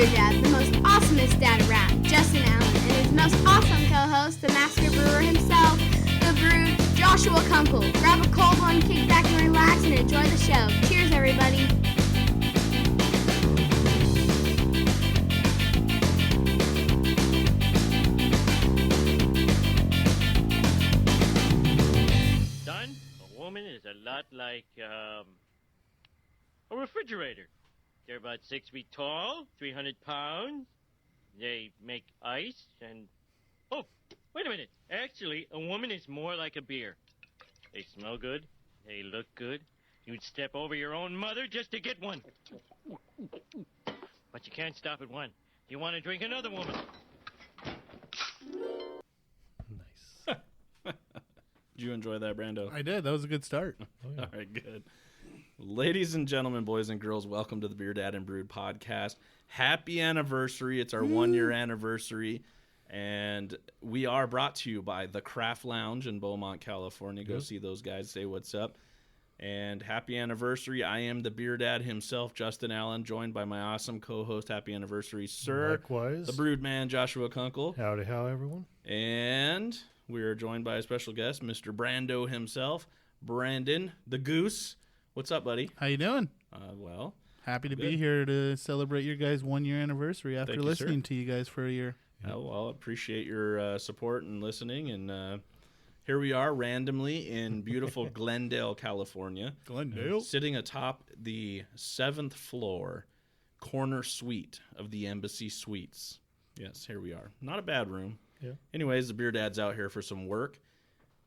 BeerDad, the most awesomest dad around, Justin Allen, and his most awesome co-host, the master brewer himself, the Brewed, Joshua Kunkel. Grab a cold one, kick back and relax, and enjoy the show. Cheers, everybody. Son, a woman is a lot like, a refrigerator. They're about 6 feet tall, 300 pounds. They make ice and... Oh, wait a minute. Actually, a woman is more like a beer. They smell good. They look good. You'd step over your own mother just to get one. But you can't stop at one. You want to drink another woman. Nice. Did you enjoy that, Brando? I did. That was a good start. All right, good. Ladies and gentlemen, boys and girls, welcome to the BeerDad and Brewed podcast. Happy anniversary. It's our 1-year anniversary. And we are brought to you by the Craft Lounge in Beaumont, California. Go see those guys. Say what's up. And happy anniversary. I am the BeerDad himself, Justin Allen, joined by my awesome co-host. Happy anniversary, sir. Likewise. The Brewed man, Joshua Kunkel. Howdy, how everyone? And we are joined by a special guest, Mr. Brando himself, Brandon, the Goose. What's up, buddy? How you doing? Well, Happy to good. be here to celebrate your guys' 1-year anniversary after Thank you, sir. listening to you guys for a year. well, appreciate your support and listening. And here we are randomly in beautiful Glendale, California. Glendale. Sitting atop the 7th floor corner suite of the Embassy Suites. Yes, here we are. Not a bad room. Yeah. Anyways, the Beer Dad's out here for some work.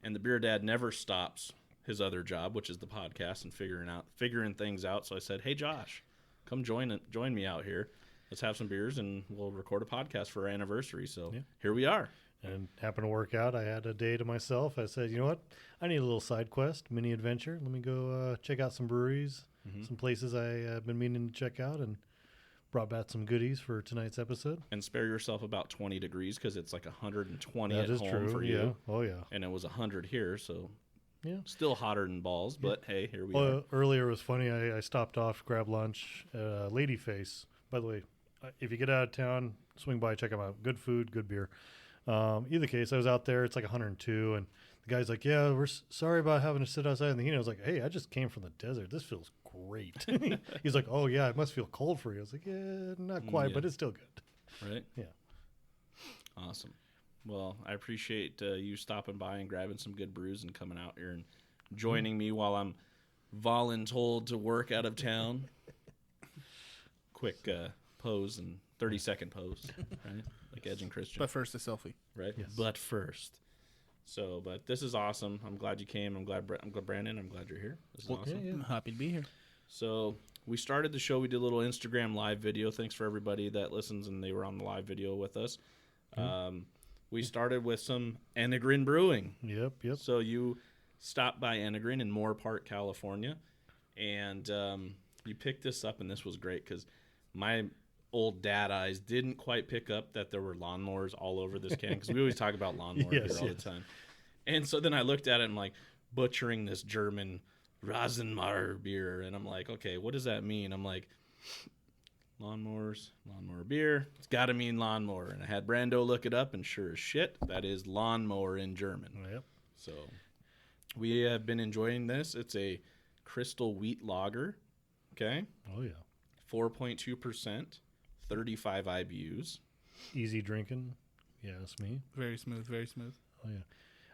And the Beer Dad never stops his other job, which is the podcast and figuring things out. So I said, hey, Josh, come join me out here. Let's have some beers and we'll record a podcast for our anniversary. So here we are. And happened to work out. I had a day to myself. I said, you know what? I need a little side quest, mini adventure. Let me go check out some breweries, some places I've been meaning to check out, and brought back some goodies for tonight's episode. And spare yourself about 20 degrees because it's like 120 That at is home true. for Yeah. you. Oh, yeah. And it was 100 here, so Yeah. still hotter than balls. But hey, here we are. Well, earlier it was funny. I stopped off, grabbed lunch. Ladyface. By the way, if you get out of town, swing by, check them out. Good food, good beer. Either case, I was out there. It's like 102, and the guy's like, "Yeah, we're sorry about having to sit outside in the heat." I was like, "Hey, I just came from the desert. This feels great." He's like, "Oh yeah, it must feel cold for you." I was like, "Yeah, not quite, but it's still good." Right? Yeah. Awesome. Well, I appreciate you stopping by and grabbing some good brews and coming out here and joining me while I'm voluntold to work out of town. Quick pose and 30-second pose, right? Like Edge and Christian. But first, a selfie. Right? Yes. But first. So, but this is awesome. I'm glad you came. I'm glad Brandon. I'm glad you're here. This is awesome. Yeah. I'm happy to be here. So we started the show. We did a little Instagram live video. Thanks for everybody that listens and they were on the live video with us. We started with some Enegren brewing. Yep. So you stopped by Enegren in Moore Park, California, and you picked this up, and this was great because my old dad eyes didn't quite pick up that there were lawnmowers all over this can because we always talk about lawnmowers Yes, here all the time. And so then I looked at it and I'm like butchering this German Rasenmäher beer, and I'm like, okay, what does that mean? I'm like, lawnmower beer. It's got to mean lawnmower. And I had Brando look it up, and sure as shit, that is lawnmower in German. Yep. So we have been enjoying this. It's a crystal wheat lager. Okay. Oh yeah. 4.2%, 35 IBUs. Easy drinking. Yeah, that's me. Very smooth, very smooth. Oh yeah.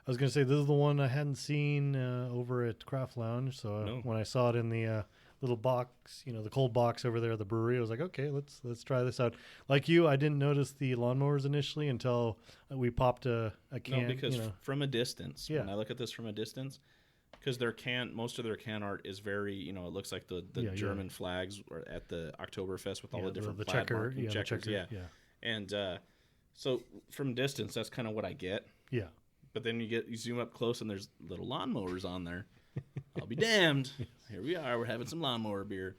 I was gonna say this is the one I hadn't seen over at Craft Lounge. So No. when I saw it in the little box, the cold box over there at the brewery, I was like, okay, let's try this out. Like you, I didn't notice the lawnmowers initially until we popped a can. No, because from a distance, Yeah. when I look at this from a distance, because most of their can art is very, it looks like the German flags or at the Oktoberfest with all the different plaid marking checkers. yeah. And so from distance, that's kind of what I get. Yeah. But then you zoom up close and there's little lawnmowers on there. I'll be damned. Here we are. We're having some lawnmower beer.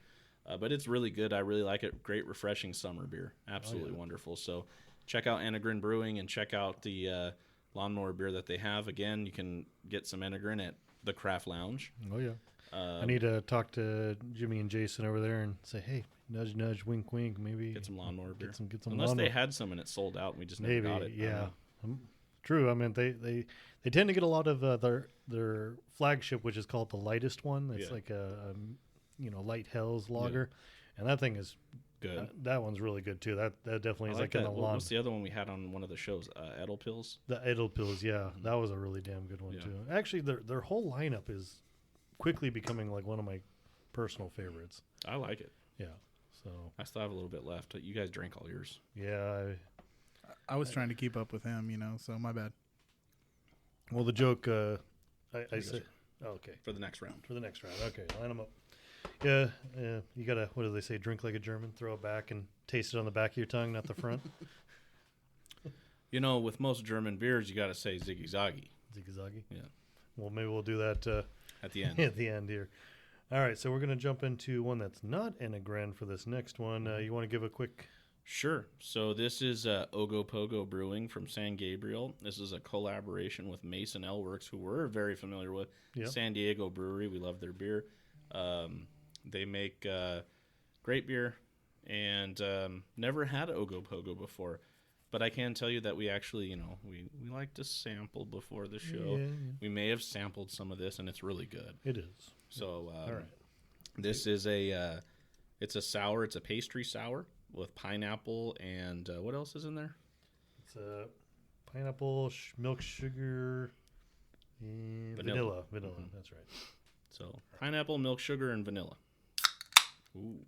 But it's really good. I really like it. Great, refreshing summer beer. Absolutely wonderful. So check out Enegren Brewing and check out the lawnmower beer that they have. Again, you can get some Enegren at the Craft Lounge. Oh yeah. I need to talk to Jimmy and Jason over there and say, hey, nudge, nudge, wink, wink. Maybe Get some lawnmower beer. Get some Unless lawnmower. they had some and it sold out and we just never Maybe, got it. yeah. True. I mean, they tend to get a lot of their flagship, which is called the lightest one. It's like a light Hell's lager, and that thing is good. That one's really good too. That definitely is like in the lawn. What's the other one we had on one of the shows? Edelpils. The Edelpils, yeah, that was a really damn good one too. Actually, their whole lineup is quickly becoming like one of my personal favorites. I like it. Yeah. So I still have a little bit left. You guys drank all yours. Yeah. I was trying to keep up with him, so my bad. Well, the joke, I said, okay. For the next round. Okay, line them up. Yeah, you gotta, what do they say, drink like a German, throw it back and taste it on the back of your tongue, not the front. With most German beers, you gotta say Ziggy Zaggy. Ziggy Zaggy? Yeah. Well, maybe we'll do that at the end. At the end here. All right, so we're gonna jump into one that's not Enegren for this next one. You want to give a quick... Sure. So this is OgoPogo Brewing from San Gabriel. This is a collaboration with Mason Ale Works, who we're very familiar with. Yep. San Diego brewery. We love their beer. They make great beer, and never had OgoPogo before. But I can tell you that we actually, we like to sample before the show. Yeah. We may have sampled some of this, and it's really good. It is. So all right. This is it's a sour. It's a pastry sour with pineapple and what else is in there? It's pineapple, milk, sugar, and vanilla. Mm-hmm. That's right. So pineapple, milk, sugar, and vanilla. Ooh,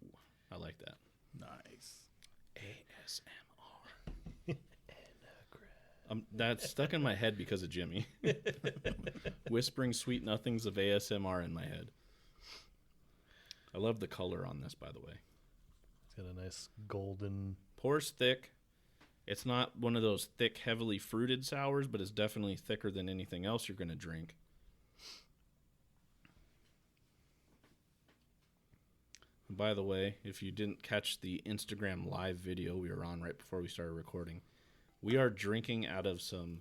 I like that. Nice. ASMR. That's stuck in my head because of Jimmy. Whispering sweet nothings of ASMR in my head. I love the color on this, by the way. It's got a nice golden... Pours thick. It's not one of those thick, heavily fruited sours, but it's definitely thicker than anything else you're going to drink. And by the way, if you didn't catch the Instagram live video we were on right before we started recording, we are drinking out of some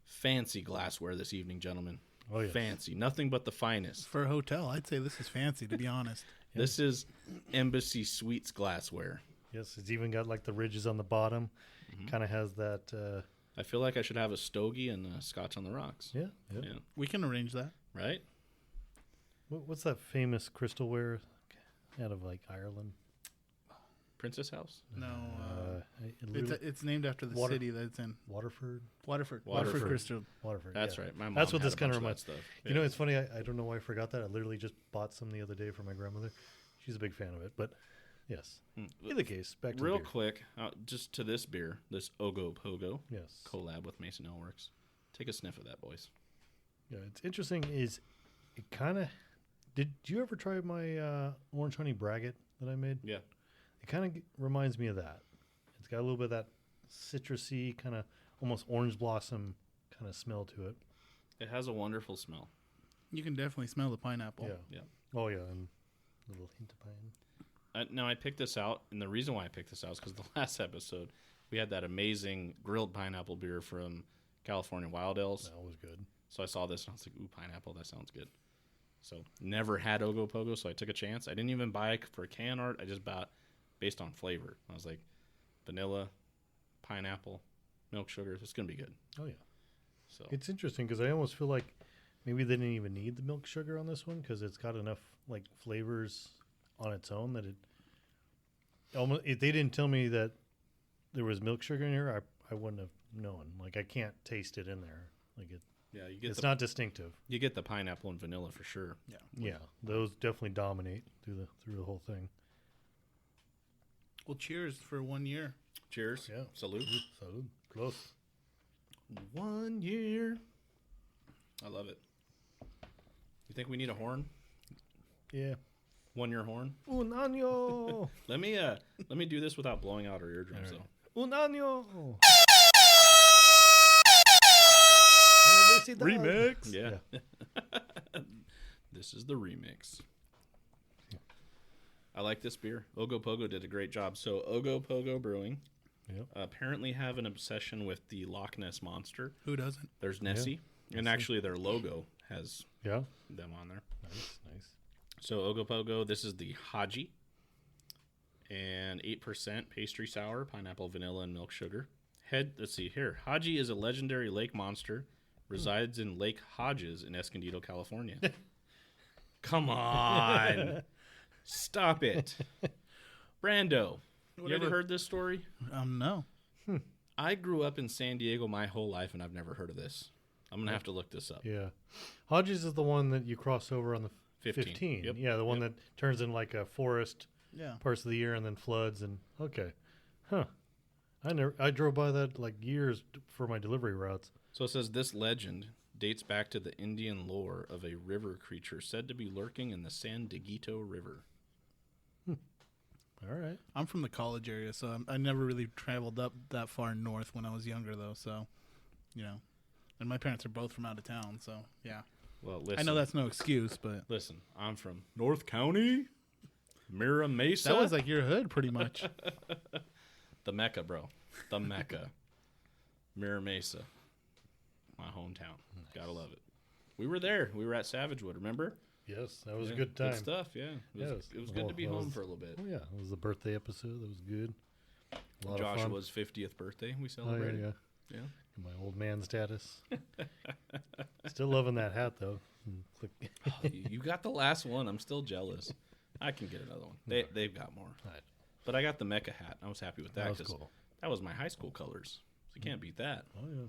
fancy glassware this evening, gentlemen. Oh, yes. Fancy. Nothing but the finest. For a hotel, I'd say this is fancy, to be honest. This is Embassy Suites glassware. Yes, it's even got like the ridges on the bottom. Mm-hmm. Kind of has that... I feel like I should have a stogie and a scotch on the rocks. Yeah. We can arrange that. Right? What's that famous crystalware out of like Ireland? Princess House? No. It's named after the city that it's in. Waterford Crystal. Waterford. That's yeah. right. My mom That's what had this a kind bunch of reminds. Stuff. You know, it's funny. I don't know why I forgot that. I literally just bought some the other day for my grandmother. She's a big fan of it. But yes, either case, back to real beer. quick, just to this beer, this OgoPogo. Yes. Collab with Mason Ale Works. Take a sniff of that, boys. Yeah, it's interesting. Is it kind of? Did you ever try my orange honey braggot that I made? Yeah. It kind of reminds me of that. It's got a little bit of that citrusy, kind of almost orange blossom kind of smell to it. It has a wonderful smell. You can definitely smell the pineapple. Yeah. Oh, yeah. And a little hint of pine. Now, I picked this out, and the reason why I picked this out is because the last episode, we had that amazing grilled pineapple beer from California Wild Ales. That was good. So I saw this, and I was like, ooh, pineapple, that sounds good. So never had OgoPogo, so I took a chance. I didn't even buy it for can art. I just bought based on flavor. I was like, vanilla, pineapple, milk sugar. It's going to be good. Oh, yeah. So It's interesting because I almost feel like maybe they didn't even need the milk sugar on this one because it's got enough like flavors on its own that it almost, if they didn't tell me that there was milk sugar in here, I wouldn't have known. Like I can't taste it in there. Like it's not distinctive. You get the pineapple and vanilla for sure. Yeah, those definitely dominate through the whole thing. Well, cheers for 1 year. Cheers. Yeah. Salute. Salud. Close. 1 year. I love it. You think we need a horn? Yeah. 1 year horn? Un año. Let me do this without blowing out our eardrums All right. though. Un año. Remix. Yeah. This is the remix. I like this beer. OgoPogo did a great job. So OgoPogo Brewing apparently have an obsession with the Loch Ness Monster. Who doesn't? There's Nessie. And actually their logo has them on there. Nice. So OgoPogo, this is the Haji. and 8% pastry sour, pineapple, vanilla, and milk sugar. Let's see here. Haji is a legendary lake monster. Resides in Lake Hodges in Escondido, California. Come on. Stop it. Brando, you ever heard this story? No. I grew up in San Diego my whole life, and I've never heard of this. I'm going to have to look this up. Yeah. Hodges is the one that you cross over on the 15. Yep. Yeah, the one that turns in like a forest parts of the year and then floods. And okay. Huh. I drove by that like years for my delivery routes. So it says this legend dates back to the Indian lore of a river creature said to be lurking in the San Dieguito River. All right. I'm from the college area, so I never really traveled up that far north when I was younger, though. So, and my parents are both from out of town, so yeah. Well, listen. I know that's no excuse, but Listen, I'm from North County, Mira Mesa. that was like your hood, pretty much. The Mecca, bro. The Mecca. Mira Mesa. My hometown. Nice. Gotta love it. We were there. We were at Savagewood, remember? Yes, that was a good time. Good stuff, yeah. It was good to be home for a little bit. Oh, yeah. It was the birthday episode. That was good. A lot Joshua's 50th birthday. We celebrated. Oh, yeah. My old man status. Still loving that hat, though. You got the last one. I'm still jealous. I can get another one. They've got more. Right. But I got the Mecca hat. I was happy with that. That was cool. That was my high school colors. So you can't beat that. Oh, yeah.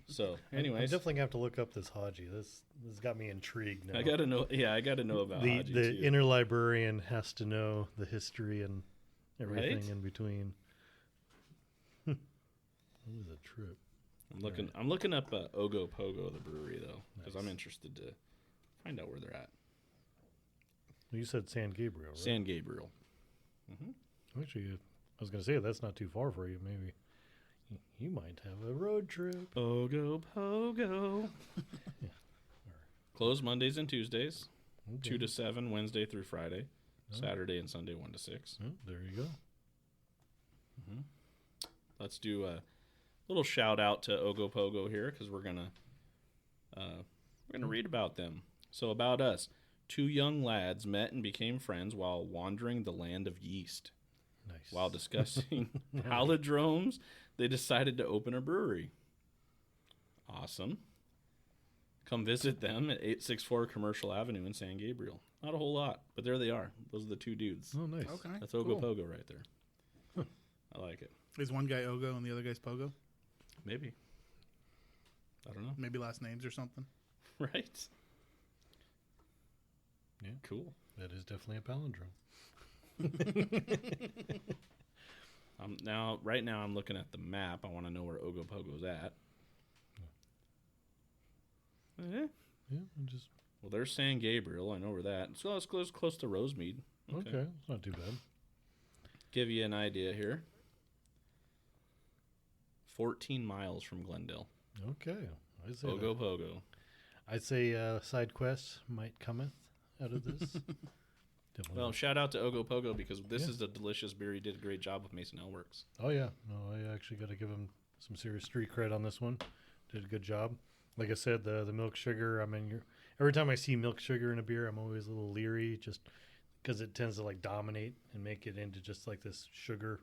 So, I anyways. definitely have to look up this Haji. This got me intrigued now. I got to know. Yeah, I got to know about Haji, the too. inner librarian has to know the history and everything Right? in between. It was a trip. I'm looking up OgoPogo, the brewery, though, because I'm interested to find out where they're at. Well, you said San Gabriel, right? San Gabriel. Mm-hmm. Actually, I was going to say that's not too far for you. Maybe you might have a road trip. OgoPogo. Yeah. Closed Mondays and Tuesdays, Okay. 2 to 7, Wednesday through Friday, Saturday and Sunday 1 to 6. Oh, there you go. Mm-hmm. Let's do a little shout out to OgoPogo here because we're gonna read about them. So about us, 2 young lads met and became friends while wandering the land of yeast. Nice. While discussing palindromes, they decided to open a brewery. Awesome. Come visit them at 864 Commercial Avenue in San Gabriel. Not a whole lot, but there they are. Those are the 2 dudes. Oh, nice. Okay. That's cool. OgoPogo right there. I like it. Is one guy Ogo and the other guy's Pogo? Maybe. I don't know. Maybe last names or something. Right? Yeah. Cool. That is definitely a palindrome. Right now, I'm looking at the map. I want to know where OgoPogo's at. Yeah, just Well, there's San Gabriel. I know where that. So it's close to Rosemead. okay. It's not too bad. Give you an idea here. 14 miles from Glendale. Okay, I say that. OgoPogo. I'd say side quests might cometh out of this. Definitely. Well, shout out to OgoPogo because this is a delicious beer. He did a great job with Mason Ale Works. Oh yeah, no, I actually got to give him some serious street cred on this one. Did a good job. Like I said, the milk sugar. I mean, every time I see milk sugar in a beer, I'm always a little leery, just because it tends to like dominate and make it into just like this sugar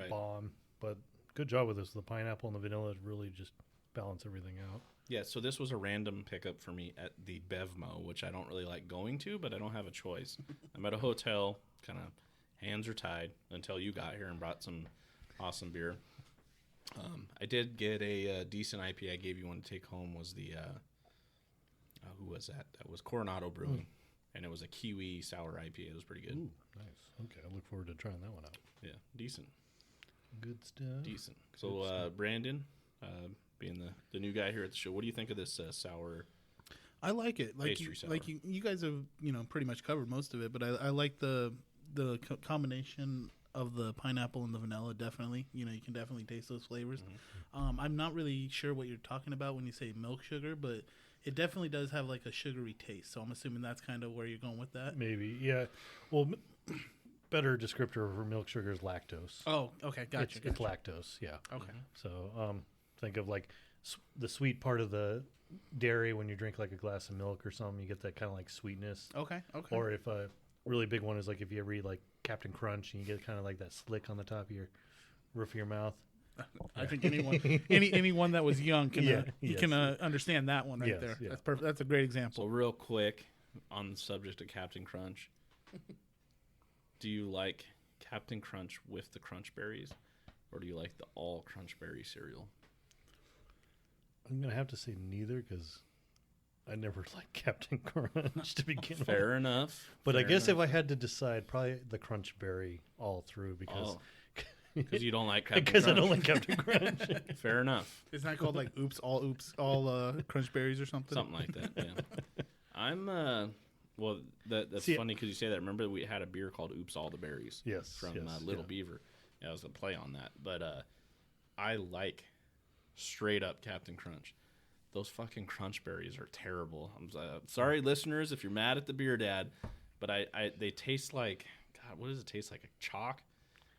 bomb. But good job with this. The pineapple and the vanilla really just balance everything out. Yeah, so this was a random pickup for me at the Bevmo, which I don't really like going to, but I don't have a choice. I'm at a hotel, kind of hands are tied until you got here and brought some awesome beer. I did get a decent IPA. I gave you one to take home. Was the who was that? That was Coronado Brewing, and it was a kiwi sour IPA. It was pretty good. Ooh, nice. Okay, I look forward to trying that one out. Yeah, decent. Good stuff. Decent. So, Brandon, being the new guy here at the show, what do you think of this sour? I like it. Pastry sour. You guys have pretty much covered most of it, but I like the combination of the pineapple and the vanilla. Definitely, you can definitely taste those flavors. Mm-hmm. I'm not really sure what you're talking about when you say milk sugar, but it definitely does have like a sugary taste. So I'm assuming that's kind of where you're going with that. Maybe, yeah. Well, better descriptor for milk sugar is lactose. Oh, okay, gotcha. It's lactose, yeah. Okay. So think of like the sweet part of the dairy when you drink like a glass of milk or something. You get that kind of like sweetness. Okay. Or if a really big one is like if you ever eat like Captain Crunch, and you get kind of like that slick on the top of your roof of your mouth. I think anyone that was young can yes. understand that one right Yes, there. yeah. That's perfect. That's a great example. So real quick on the subject of Captain Crunch, do you like Captain Crunch with the Crunch Berries, or do you like the all Crunch Berry cereal? I'm gonna have to say neither because I never liked Captain Crunch to begin with. Fair enough. But I Fair guess enough. if I had to decide, probably the Crunch Berry all through because Because you don't like Captain because Crunch. I don't like Captain Crunch. Fair enough. Isn't that called like all Crunch Berries or something? Something like that, yeah. I'm, well, that's See, funny because you say that. Remember we had a beer called Oops All the Berries Yes, from yes, Little yeah. Beaver. Yeah, I was going to play on that. But I like straight up Captain Crunch. Those fucking Crunch Berries are terrible. I'm sorry, listeners, if you're mad at the Beer Dad, but they taste like, God, what does it taste like? A chalk?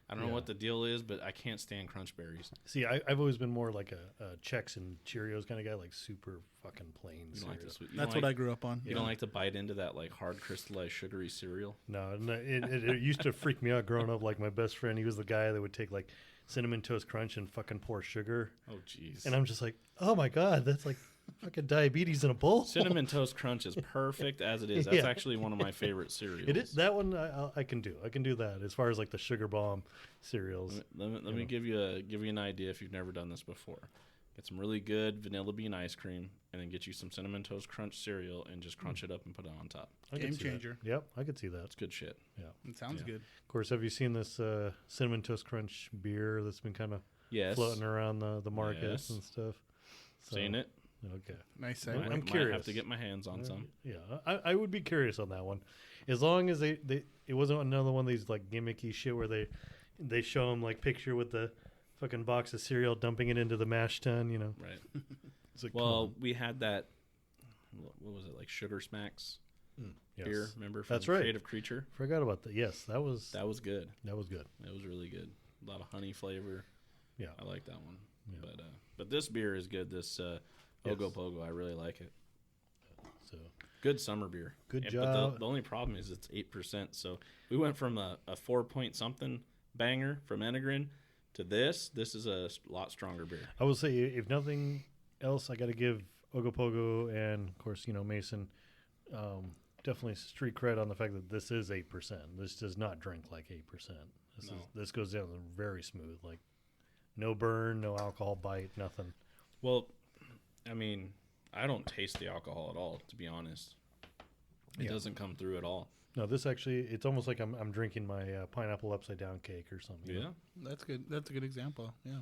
I don't know what the deal is, but I can't stand Crunch Berries. See, I've always been more like a Chex and Cheerios kind of guy, like super fucking plain You don't like cereal. the sweet. You That's don't what I like, grew up on. You don't like to bite into that like hard crystallized sugary cereal. No, it used to freak me out growing up. Like my best friend, he was the guy that would take like Cinnamon Toast Crunch and fucking pour sugar. Oh, jeez. And I'm just like, oh my God, that's like fucking diabetes in a bowl. Cinnamon Toast Crunch is perfect as it is. That's Yeah. actually one of my favorite cereals. It is that one I can do. I can do that as far as like the sugar bomb cereals. Let me give you an idea if you've never done this before. Get some really good vanilla bean ice cream, and then get you some Cinnamon Toast Crunch cereal, and just crunch it up and put it on top. I could Game see that. changer. Yep, I could see that. That's good shit. Yeah. It sounds good. Of course, have you seen this Cinnamon Toast Crunch beer that's been kind of Yes. floating around the markets Yes. and stuff? So, Seen it? Okay. Nice I'm segue. Might curious. have to get my hands on some. Yeah, I would be curious on that one. As long as it wasn't another one of these like gimmicky shit where they show them like picture with the fucking box of cereal dumping it into the mash tun, you know. Right. It's like, come Well, on. we had that. What was it, like Sugar Smacks Yes. beer? Remember from That's right. Creative Creature? Forgot about that. Yes, that was That was good. good. It was really good. A lot of honey flavor. Yeah. I like that one. Yeah. But this beer is good. This OgoPogo, I really like it. So Good summer beer. Good But job. the only problem is it's 8%. So we went from a 4-point something banger from Enegren to this. This is a lot stronger beer. I will say, if nothing else, I got to give OgoPogo and, of course, Mason definitely street cred on the fact that this is 8%. This does not drink like 8%. This goes down very smooth, like no burn, no alcohol bite, nothing. Well, I mean, I don't taste the alcohol at all, to be honest. It doesn't come through at all. No, this actually, it's almost like I'm drinking my pineapple upside down cake or something. Yeah. That's good. That's a good example. Yeah.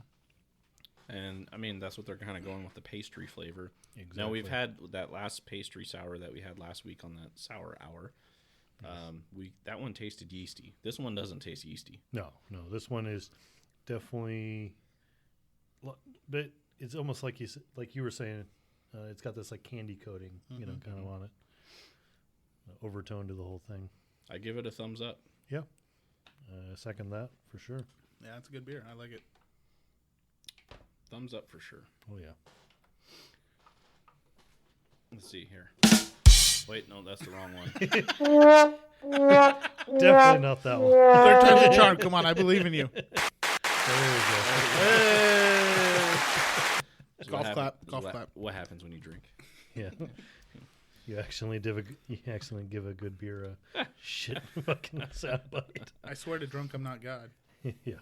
And, I mean, that's what they're kind of going with, the pastry flavor. Exactly. Now, we've had that last pastry sour that we had last week on that sour hour. That one tasted yeasty. This one doesn't taste yeasty. No, this one is definitely, but it's almost like you were saying, it's got this like candy coating, kind of on it. Overtone to the whole thing. I give it a thumbs up. Yeah. Second that for sure. Yeah, it's a good beer. I like it. Thumbs up for sure. Oh yeah. Let's see here. Wait, no, that's the wrong one. Definitely not that one. Third time's a charm. Come on, I believe in you. There we go. What Golf happen- clap. Golf what, clap. What happens when you drink? Yeah. You accidentally give a good beer a shit fucking soundbite. I swear to drunk, I'm not God. Yeah.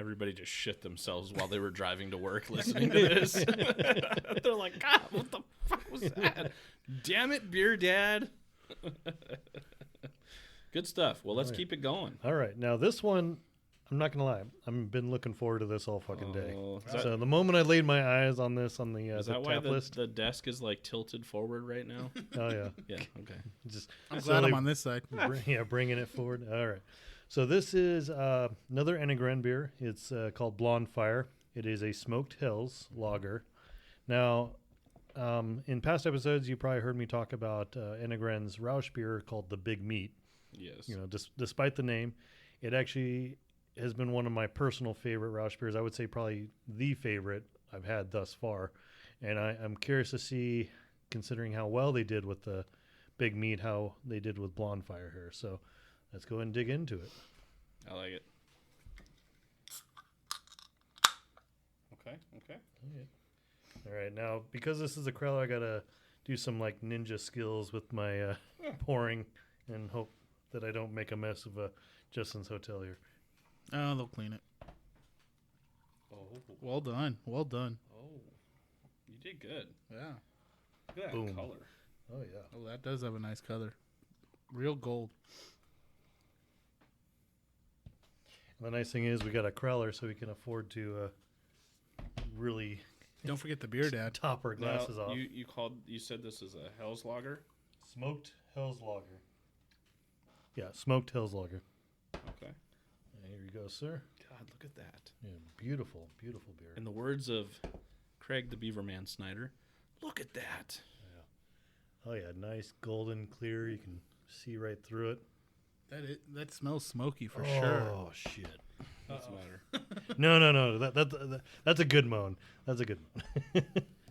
Everybody just shit themselves while they were driving to work listening to this. They're like, God, what the fuck was that? Damn it, Beer Dad. Good stuff. Well, let's keep it going. All right. Now this one, I'm not gonna lie. I've been looking forward to this all fucking day. Is So the moment I laid my eyes on this on the Is the that why tap list. the desk is like tilted forward right now? Oh yeah. Yeah, okay. Just I'm glad slowly I'm on this side. bringing it forward. All right. So this is another Enegren beer. It's called Blonde Fire. It is a smoked hills lager. Now, in past episodes, you probably heard me talk about Enegren's Rausch beer called the Big Meat. Yes. Despite the name, it actually has been one of my personal favorite Rausch beers. I would say probably the favorite I've had thus far. And I'm curious to see, considering how well they did with the Big Meat, how they did with Blonde Fire here. So let's go ahead and dig into it. I like it. Okay. All right, now because this is a Krauler, I gotta do some like ninja skills with my pouring and hope that I don't make a mess of Justin's hotel here. Oh, they'll clean it. Oh. Well done. Well done. Oh. You did good. Yeah. Look at that Boom. color. Oh yeah. Oh, that does have a nice color. Real gold. And the nice thing is we got a Krauler, so we can afford to really Don't forget the beer, Dad. top our glasses Now, off. you said this is a Hell's Lager? Smoked Hell's Lager. Yeah, smoked Hell's Lager. Okay. Here you go, sir. God, look at that. Yeah, beautiful, beautiful beer. In the words of Craig the Beaverman Snyder, look at that. Oh yeah, nice golden clear. You can see right through it. That smells smoky for sure. Oh shit! What's the matter? No. That's a good moan. That's a good moan.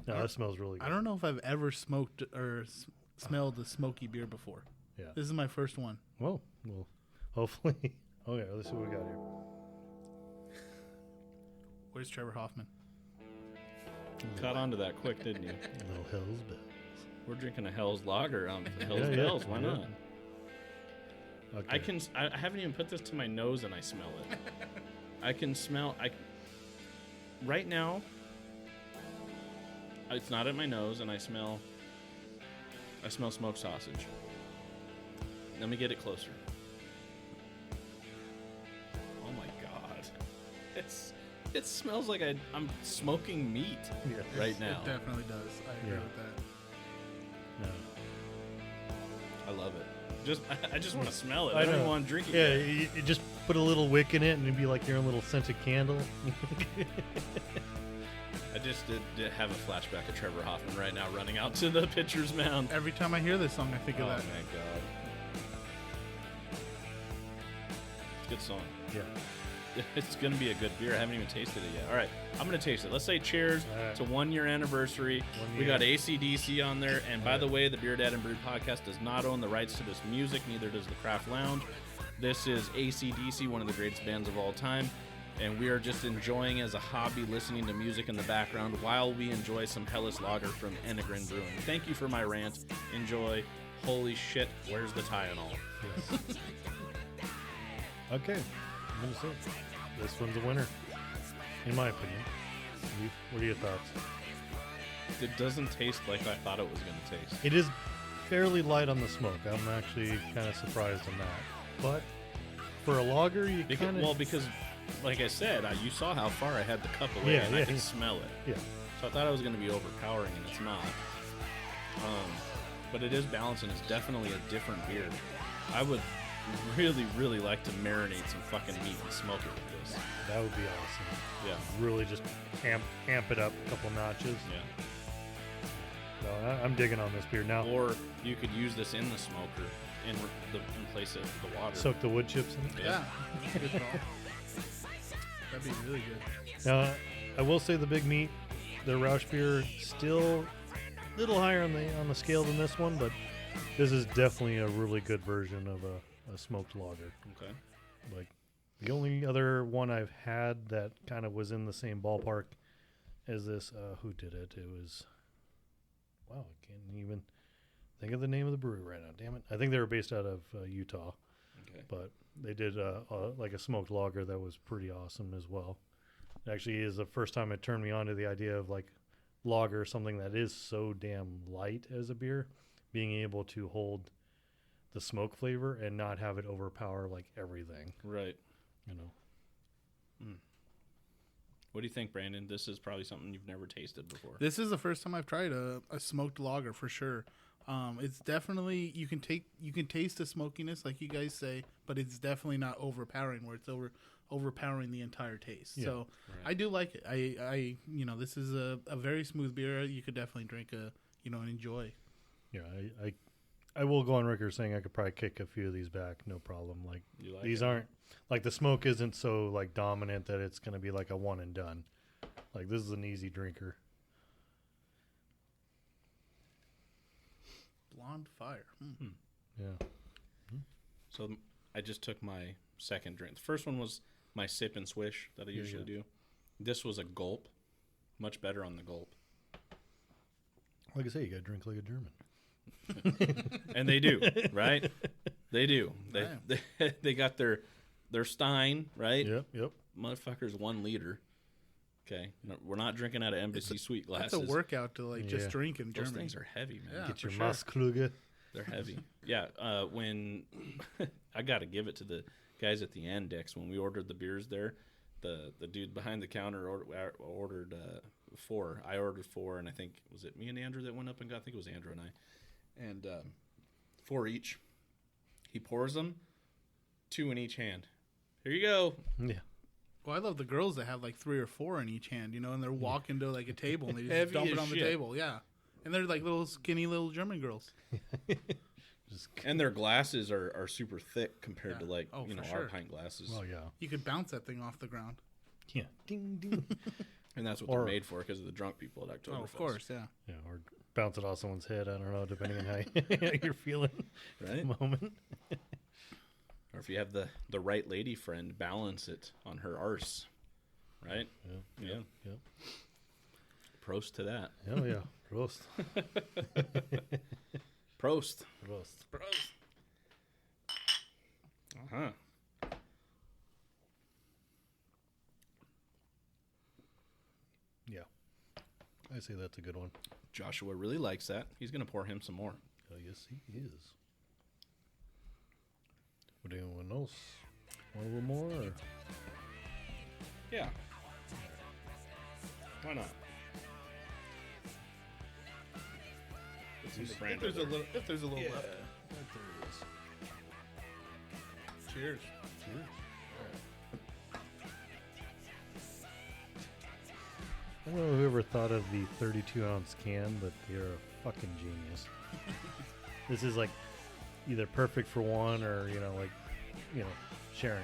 No, that smells really good. I don't know if I've ever smoked or smelled a smoky beer before. Yeah. This is my first one. Well, hopefully. Okay, let's see what we got here. Where's Trevor Hoffman? Caught on to that quick, didn't you? A little Hell's Bell. We're drinking a Hell's Lager on Hell's Yeah, Bells. yeah, Why yeah. not? Okay. I haven't even put this to my nose and I smell it. I can smell. Right now, it's not at my nose and I smell smoked sausage. Let me get it closer. Oh my god. It smells like I'm smoking meat right now. It definitely does. I agree Yeah. with that. No. I love it. I just want to smell it. I I don't know. even want to drink it. Yeah, yet. you just put a little wick in it, and it'd be like your own little scented candle. I just did have a flashback of Trevor Hoffman right now running out to the pitcher's mound. Every time I hear this song, I think Oh of my that. god. Good song. Yeah. It's going to be a good beer. I haven't even tasted it yet. All right, I'm going to taste it. Let's say cheers All right. to 1 year anniversary. 1 We year. got AC/DC on there. And by All the right. way, the BeerDad and Brewed podcast does not own the rights to this music, neither does the Craft Lounge. This is AC/DC, one of the greatest bands of all time. And we are just enjoying as a hobby listening to music in the background while we enjoy some Hellas Lager from Enegren Brewing. Thank you for my rant. Enjoy. Holy shit, where's the Tylenol? Yes. Okay, I'm gonna say this one's a winner, in my opinion. What are your thoughts? It doesn't taste like I thought it was going to taste. It is fairly light on the smoke. I'm actually kind of surprised on that. But for a lager, you kind of Because, like I said, you saw how far I had the cup away, Yeah, and I yeah, could yeah. smell it. yeah. So I thought it was going to be overpowering, and it's not. But it is balanced, and it's definitely a different beer. I would really, really like to marinate some fucking meat and smoke it with this. That would be awesome. Yeah, Really, just amp it up a couple notches. yeah. No, I'm digging on this beer now. Or you could use this in the smoker in place of the water. Soak the wood chips in it. Yeah. Good call. That'd be really good. Now, I will say the big meat, the Roush beer, still a little higher on the scale than this one, but this is definitely a really good version of a smoked lager. Okay. Like the only other one I've had that kind of was in the same ballpark as this. Who did it? It was. Wow, I can't even think of the name of the brewery right now. Damn it! I think they were based out of Utah, Okay. but they did like a smoked lager that was pretty awesome as well. It actually is the first time it turned me on to the idea of like lager, something that is so damn light as a beer, being able to hold the smoke flavor and not have it overpower like everything, Right. you know. What do you think, Brandon? This is probably something you've never tasted before. This is the first time I've tried a smoked lager for sure. It's definitely you can taste the smokiness like you guys say, but it's definitely not overpowering where it's overpowering the entire taste. Yeah, so right. I do like it. I this is a very smooth beer. You could definitely drink and enjoy. Yeah, I will go on record saying I could probably kick a few of these back, no problem. Like You like these it? aren't like the smoke isn't so like dominant that it's going to be like a one and done. Like this is an easy drinker. Blonde Fire. Yeah. So I just took my second drink. The first one was my sip and swish that I usually do. This was a gulp. Much better on the gulp. Like I say, you got to drink like a German. And they do, right? They do. They got their Stein, right? Yep. Motherfuckers 1 liter. Okay, no, we're not drinking out of Embassy Suite glasses. That's a workout to just drink in Those Germany. things are heavy, man. Yeah, Get your for sure. Masskluge. They're heavy. Yeah, when I got to give it to the guys at the Index when we ordered the beers there, the dude behind the counter ordered 4. I ordered 4, and I think was it me and Andrew that went up and got? I think it was Andrew and I, and 4 each. He pours them, 2 in each hand. Here you go. Yeah. Well, I love the girls that have like 3 or 4 in each hand, and they're walking to like a table and they just Heavy dump it as on the shit. table. Yeah. And they're like little skinny little German girls. And their glasses are super thick compared to like Oh, for our sure. pint glasses. Well, yeah. You could bounce that thing off the ground. Yeah. Ding, ding. And that's what Or- they're made for because of the drunk people at Oktoberfest. Oh, of course, yeah. Yeah, or bounce it off someone's head. I don't know, depending on how you're feeling Right? at the moment. Or if you have the right lady friend, balance it on her arse. Right? Yeah. Yeah. Prost to that. Hell yeah. Prost. Prost. Prost. Uh-huh. Yeah. I say that's a good one. Joshua really likes that. He's going to pour him some more. Oh, yes, he is. Would anyone else want a little more? Or? Yeah. Why not? If there's a little left. Cheers. I don't know whoever thought of the 32-ounce can, but they're a fucking genius. This is like either perfect for one or, sharing.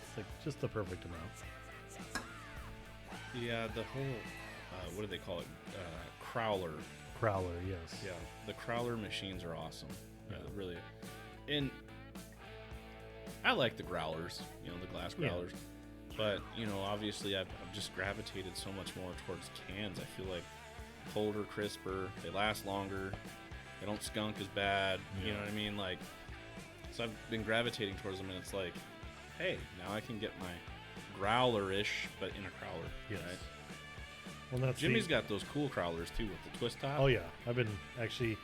It's like just the perfect amount. Yeah, the whole, what do they call it? Crowler. Crowler, yes. Yeah, the Crowler machines are awesome. Yeah, really. And I like the growlers, the glass Yeah. growlers. But, obviously I've just gravitated so much more towards cans. I feel like colder, crisper, they last longer, they don't skunk as bad, you know what I mean? Like, so I've been gravitating towards them, and it's like, hey, now I can get my growler-ish, but in a crowler. Yes. Right? Well, that's Jimmy's got those cool crowlers, too, with the twist top. Oh, yeah. I've been actually...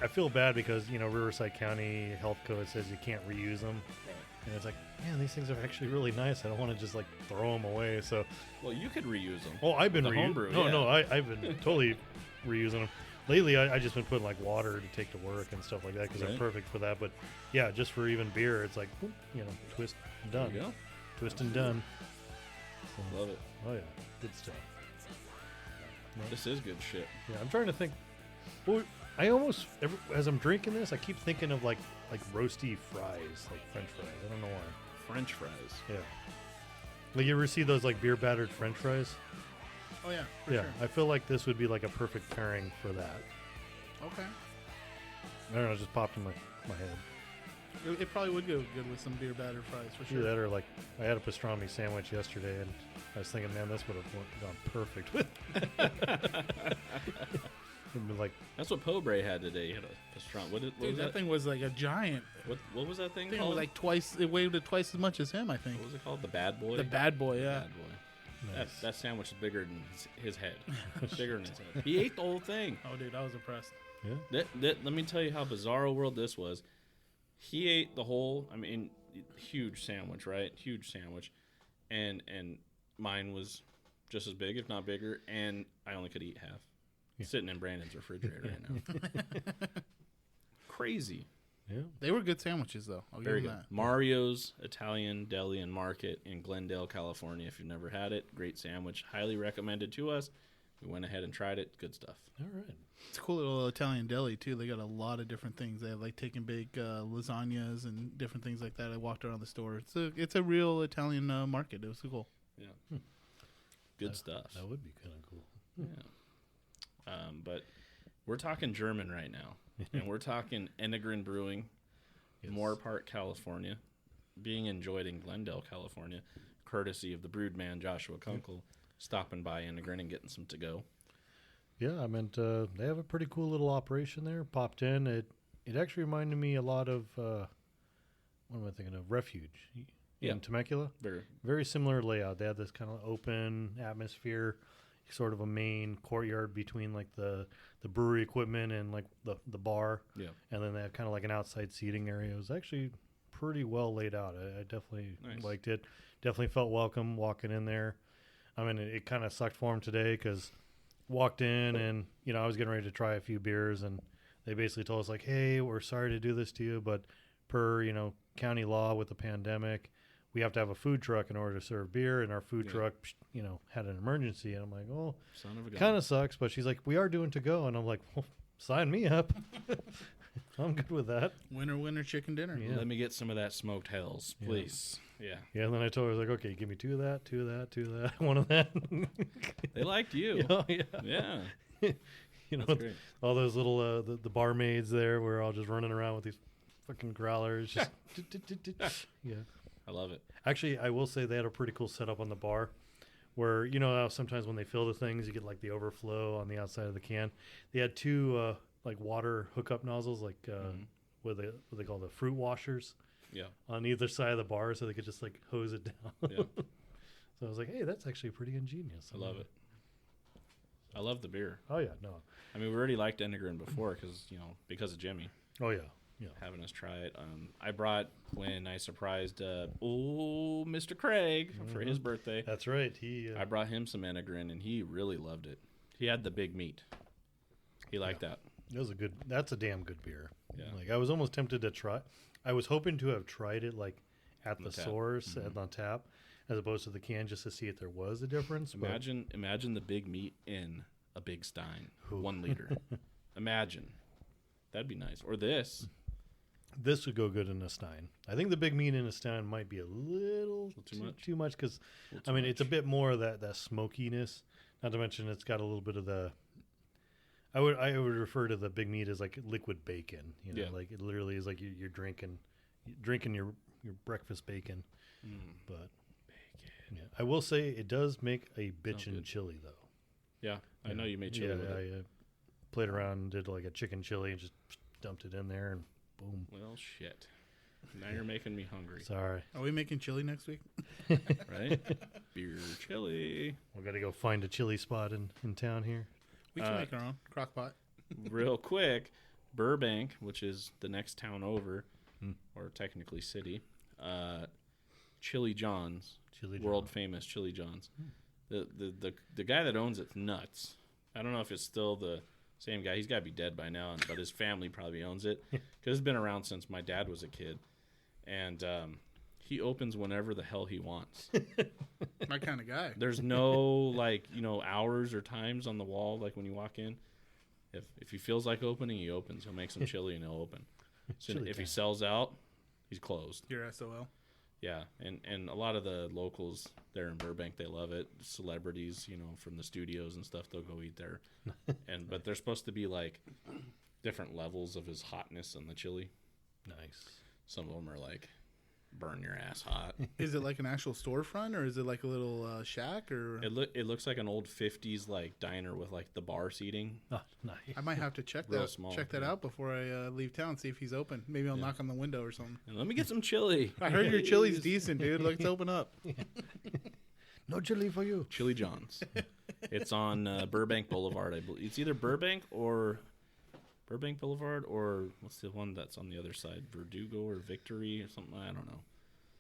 I feel bad because, Riverside County Health Code says you can't reuse them. Right. And it's like, man, these things are actually really nice. I don't want to just, throw them away. So, Well, you could reuse them. oh, I've been The homebrew, I've been totally reusing them. Lately, I just been putting, water to take to work and stuff like that because they're Right. perfect for that. But, yeah, just for even beer, it's like, whoop, twist and done. There you go. Twist and done. So, Love it. oh, yeah. Good stuff. This is good shit. Yeah, I'm trying to think. Well, I almost, as I'm drinking this, I keep thinking of like roasty fries, like French fries. I don't know why. French fries. Yeah. Like you ever see those Beer battered French fries? Oh, yeah. For Yeah. Sure. I feel like this would be like a perfect pairing for that. Okay. I don't know. It just popped in my head. It probably would go good with some beer batter fries, for Either sure. that or I had a pastrami sandwich yesterday, and I was thinking, man, this would have gone perfect with. It'd be like, That's what Pobre had today. He had a pastrami. What Dude, was that that? thing was like a giant. What was that thing I think it called? was like twice. It weighed twice as much as him, I think. What was it called? The Bad Boy? The bad boy, yeah. Bad Boy. nice. That sandwich is bigger than his head. Bigger than his head. He ate the whole thing. Oh, dude, I was impressed. Yeah. Let me tell you how bizarro world this was. He ate the whole, huge sandwich, right? Huge sandwich. And mine was just as big, if not bigger, and I only could eat half. Yeah. Sitting in Brandon's refrigerator right now. Crazy. Yeah. They were good sandwiches, though. I'll Very give good. them Mario's Italian Deli and Market in Glendale, California. If you've never had it, great sandwich. Highly recommended to us. We went ahead and tried it. Good stuff. All right. that. It's a cool little Italian deli, too. They got a lot of different things. They have, taking big lasagnas and different things like that. I walked around the store. It's a real Italian market. It was cool. Yeah. Good stuff. That would be kind of cool. Yeah. But we're talking German right now, and we're talking Enegren Brewing. Moorpark, California, being enjoyed in Glendale, California, courtesy of the brewed man Joshua Kunkel, stopping by Enegren and getting some to go. Yeah, I meant they have a pretty cool little operation there. Popped in. It actually reminded me a lot of what am I thinking of? Refuge in Temecula. Very similar layout. They had this kind of open atmosphere, sort of a main courtyard between like the brewery equipment and like the bar. Yeah. And then they had kind of like an outside seating area. It was actually pretty well laid out. I definitely liked it. Definitely felt welcome walking in there. I mean, it kind of sucked for him today because walked in and, I was getting ready to try a few beers and they basically told us like, hey, we're sorry to do this to you, but per, county law with the pandemic, we have to have a food truck in order to serve beer, and our food truck, had an emergency. And I'm like, oh, kind of sucks. But she's like, we are doing to go. And I'm like, well, sign me up. I'm good with that. Winner, chicken dinner. Yeah. Let me get some of that smoked hells, please. Yeah. Yeah, and then I told her, like, okay, give me two of that, one of that. They liked you. Oh, yeah. Yeah. All those little, the barmaids there were all just running around with these fucking growlers. Just yeah. I love it. Actually, I will say they had a pretty cool setup on the bar where, how sometimes when they fill the things, you get like the overflow on the outside of the can. They had two like water hookup nozzles, like what they call the fruit washers. Yeah. On either side of the bar so they could just like hose it down. Yeah. So I was like, hey, that's actually pretty ingenious. I love it. I love the beer. Oh, yeah. No. I mean, we already liked Enegren before because of Jimmy. Oh, yeah. Yeah. Having us try it. I brought when I surprised Mr. Craig for his birthday. That's right. I brought him some Enegren and he really loved it. He had the big meat. He liked that. That's a damn good beer. Yeah. Like I was almost tempted to try. I was hoping to have tried it like at the source and on tap as opposed to the can just to see if there was a difference. Imagine the big meat in a big stein, 1 liter. Imagine. That'd be nice. Or this. This would go good in a stein. I think the big meat in a stein might be a little too much because, it's a bit more of that smokiness. Not to mention it's got a little bit of the. I would refer to the big meat as like liquid bacon. Like it literally is like you're drinking your breakfast bacon. But bacon. Yeah, I will say it does make a bitchin' chili though. Yeah, I know you made chili. Yeah, I played around, did like a chicken chili, and just dumped it in there, and boom. Well, shit. Now you're making me hungry. Sorry. Are we making chili next week? Right? Beer chili. We got to go find a chili spot in town here. We can make our own crock pot. Real quick, Burbank, which is the next town over, or technically city, Chili John's, world famous Chili John's. The guy that owns it's nuts. I don't know if it's still the same guy. He's got to be dead by now, but his family probably owns it because it's been around since my dad was a kid. And he opens whenever the hell he wants. My kind of guy. There's no hours or times on the wall like when you walk in. If he feels like opening, he opens. He'll make some chili and he'll open. So if he sells out, he's closed. Your SOL. Yeah, and a lot of the locals there in Burbank, they love it. Celebrities, from the studios and stuff, they'll go eat there. But they're supposed to be like different levels of his hotness in the chili. Nice. Some of them are like burn your ass hot. Is it like an actual storefront or is it like a little shack or? It looks like an old 50s like diner with like the bar seating. Oh, nice. I might have to check that out before I leave town. See if he's open. Maybe I'll knock on the window or something. And let me get some chili. I heard your chili's decent, dude. Let's open up. No chili for you. Chili John's. It's on Burbank Boulevard. I believe it's either Burbank Boulevard or what's the one that's on the other side? Verdugo or Victory or something? I don't know.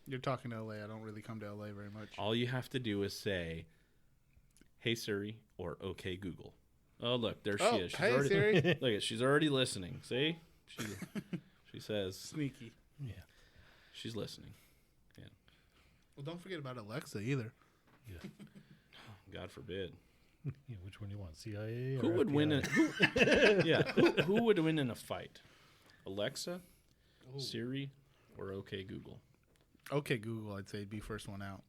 You're talking to LA. I don't really come to LA very much. All you have to do is say, "Hey Siri" or "Okay Google." Oh look, there she is. Hey Siri. Look, she's already listening. See, she says sneaky. Yeah, she's listening. Yeah. Well, don't forget about Alexa either. Yeah. God forbid. Yeah, which one do you want, CIA? Who or would FBI? win? Who would win in a fight? Alexa, Siri, or OK Google? Okay, Google. I'd say it'd be first one out.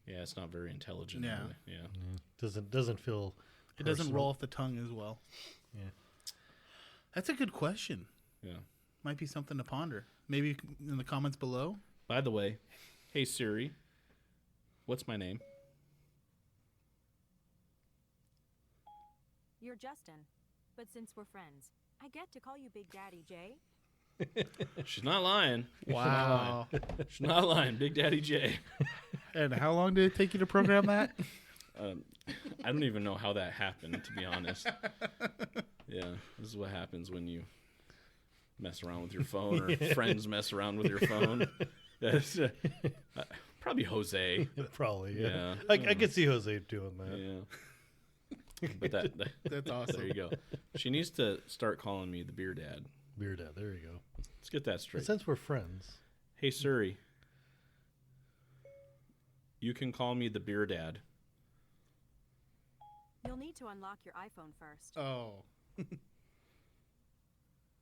Yeah, it's not very intelligent. Yeah. Really. Yeah. Doesn't feel. It doesn't roll off the tongue as well. Yeah. That's a good question. Yeah. Might be something to ponder. Maybe in the comments below. By the way, hey Siri, what's my name? You're Justin, but since we're friends, I get to call you Big Daddy J. She's not lying. Wow. She's not lying. Big Daddy J. And how long did it take you to program that? I don't even know how that happened, to be honest. Yeah, this is what happens when you mess around with your phone, or friends mess around with your phone. That's probably Jose. Probably, yeah. Yeah. I could see Jose doing that. Yeah. But That's awesome. there you go. She needs to start calling me the Beer Dad. Beer Dad, there you go. Let's get that But straight. since we're friends, Hey Siri, you can call me the Beer Dad. You'll need to unlock your iPhone first. Oh.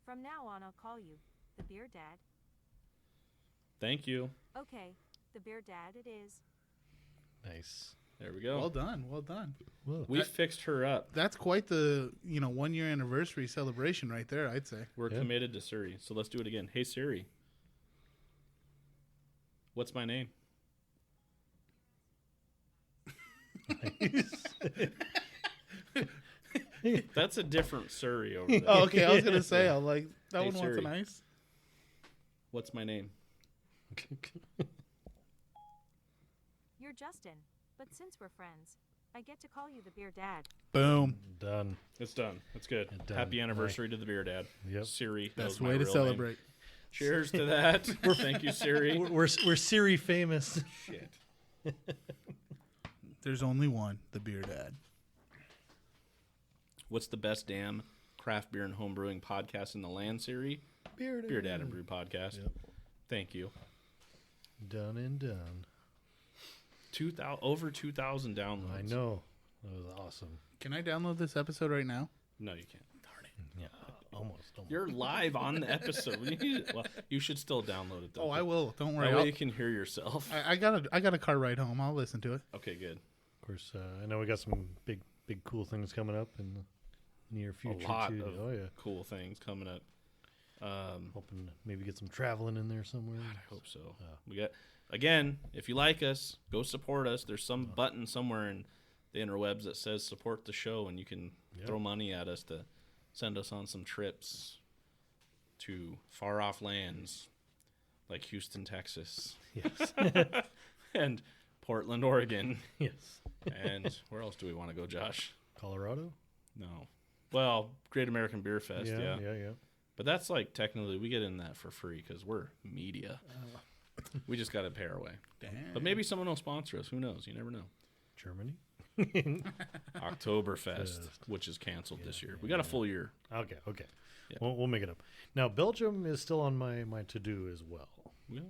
From now on, I'll call you the Beer Dad. Thank you. Okay, the Beer Dad it is. nice. There we go. Well done. Well done. Well, We fixed her up. That's quite the 1 year anniversary celebration right there, I'd say. We're Yeah. committed to Siri. So let's do it again. Hey Siri, what's my name? That's a different Siri over there. Oh, okay. I was gonna say, I'm like, that Hey, one wants Siri. an ice. What's my name? You're Justin, but since we're friends, I get to call you the Beer Dad. Boom. Done. It's done. That's good. Done. Happy anniversary to the Beer Dad. Yep. Siri. that Best was my way to real celebrate. name. Cheers to that. Thank you, Siri. We're Siri famous. Shit. There's only one, the Beer Dad. What's the best damn craft beer and homebrewing podcast in the land, Siri? Beer BeerDad and Brewed podcast. Yep. Thank you. Done and done. Over 2,000 downloads. I know. That was awesome. Can I download this episode right now? No, you can't. Darn it. Yeah, almost. You're live on the episode. Well, you should still download it, though. Oh, I will. Don't worry. That way I'll- you can hear yourself. I got a car ride home. I'll listen to it. Okay, good. Of course, I know we got some big cool things coming up in the near future. A lot too. of Oh yeah. cool things coming up. Hoping to maybe get some traveling in there somewhere. I hope so. We got, again, if you like us, go support us. There's some button somewhere in the interwebs that says support the show, and you can throw money at us to send us on some trips to far off lands like Houston, Texas, Yes. and Portland, Oregon. Yes. And where else do we want to go, Josh? Colorado. No. Well, Great American Beer Fest, yeah. Yeah. But that's like technically we get in that for free because we're media. We just got to pay our way. Damn. But maybe someone will sponsor us. Who knows? You never know. Germany. Oktoberfest, which is canceled this year. We got a full year. Okay. Yeah. We'll make it up. Now Belgium is still on my to do as well.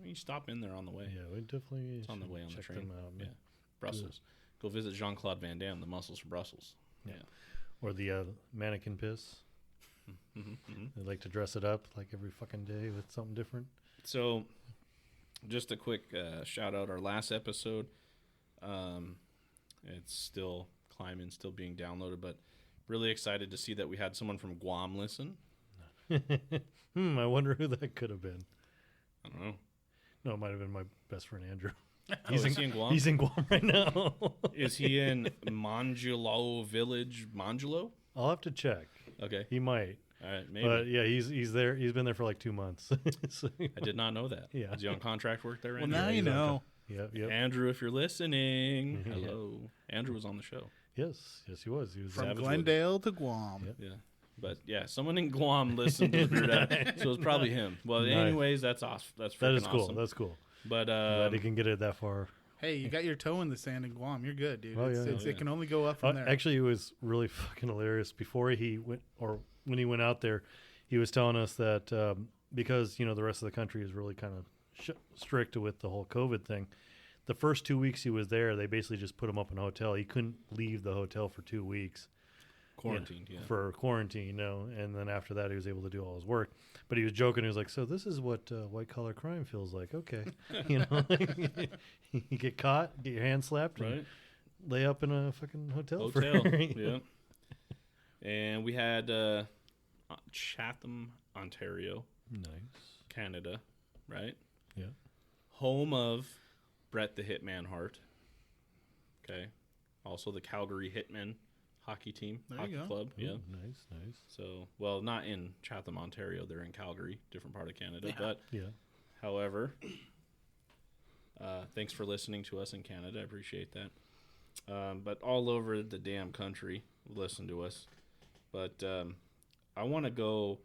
You stop in there on the way. Yeah, we definitely. It's on the should way on the check train. them out, Yeah. man. Brussels. Go visit Jean-Claude Van Damme, the muscles for Brussels. Yeah. Or the mannequin piss. They like to dress it up like every fucking day with something different. So, just a quick shout out our last episode. It's still climbing, still being downloaded, but really excited to see that we had someone from Guam listen. I wonder who that could have been. I don't know. No, it might have been my best friend Andrew. Is he in Guam? He's in Guam right now. Is he in Manjalo Village, Manjalo? I'll have to check. Okay. He might. All right, maybe. But yeah, he's there. He's been there for like 2 months. So, I did not know that. Yeah. Is he on contract work there? Well, Andrew? now you know. Yep. Andrew, if you're listening, Yeah. hello. Andrew was on the show. Yes, he was. He was From Savage Glendale to Guam. Yep. Yeah. But yeah, someone in Guam listened to the Beer Dad, so it's probably him. Well, Nice. anyways, that's awesome. That's That freaking is cool. awesome. That's cool. But Glad he can get it that far. Hey, you got your toe in the sand in Guam. You're good, dude. Oh, It's- yeah. it's- Oh, It yeah. can only go up from there. Actually, it was really fucking hilarious. Before he went, or when he went out there, he was telling us that because the rest of the country is really kind of strict with the whole COVID thing. The first 2 weeks he was there, they basically just put him up in a hotel. He couldn't leave the hotel for 2 weeks. quarantined, yeah. For quarantine, and then after that he was able to do all his work. But he was joking. He was like, "So this is what white collar crime feels like." Okay, you get caught, get your hand slapped, Right? and lay up in a fucking hotel. Hotel. For, Yeah. And we had Chatham, Ontario. Nice. Canada, right? Yeah. Home of Brett the Hitman Hart. Okay. Also the Calgary Hitmen hockey team, There hockey you go. club. Ooh, Yeah. Nice. So, well, not in Chatham, Ontario. They're in Calgary, different part of Canada. Yeah. But, Yeah. however, thanks for listening to us in Canada. I appreciate that. But all over the damn country, listen to us. But I want to go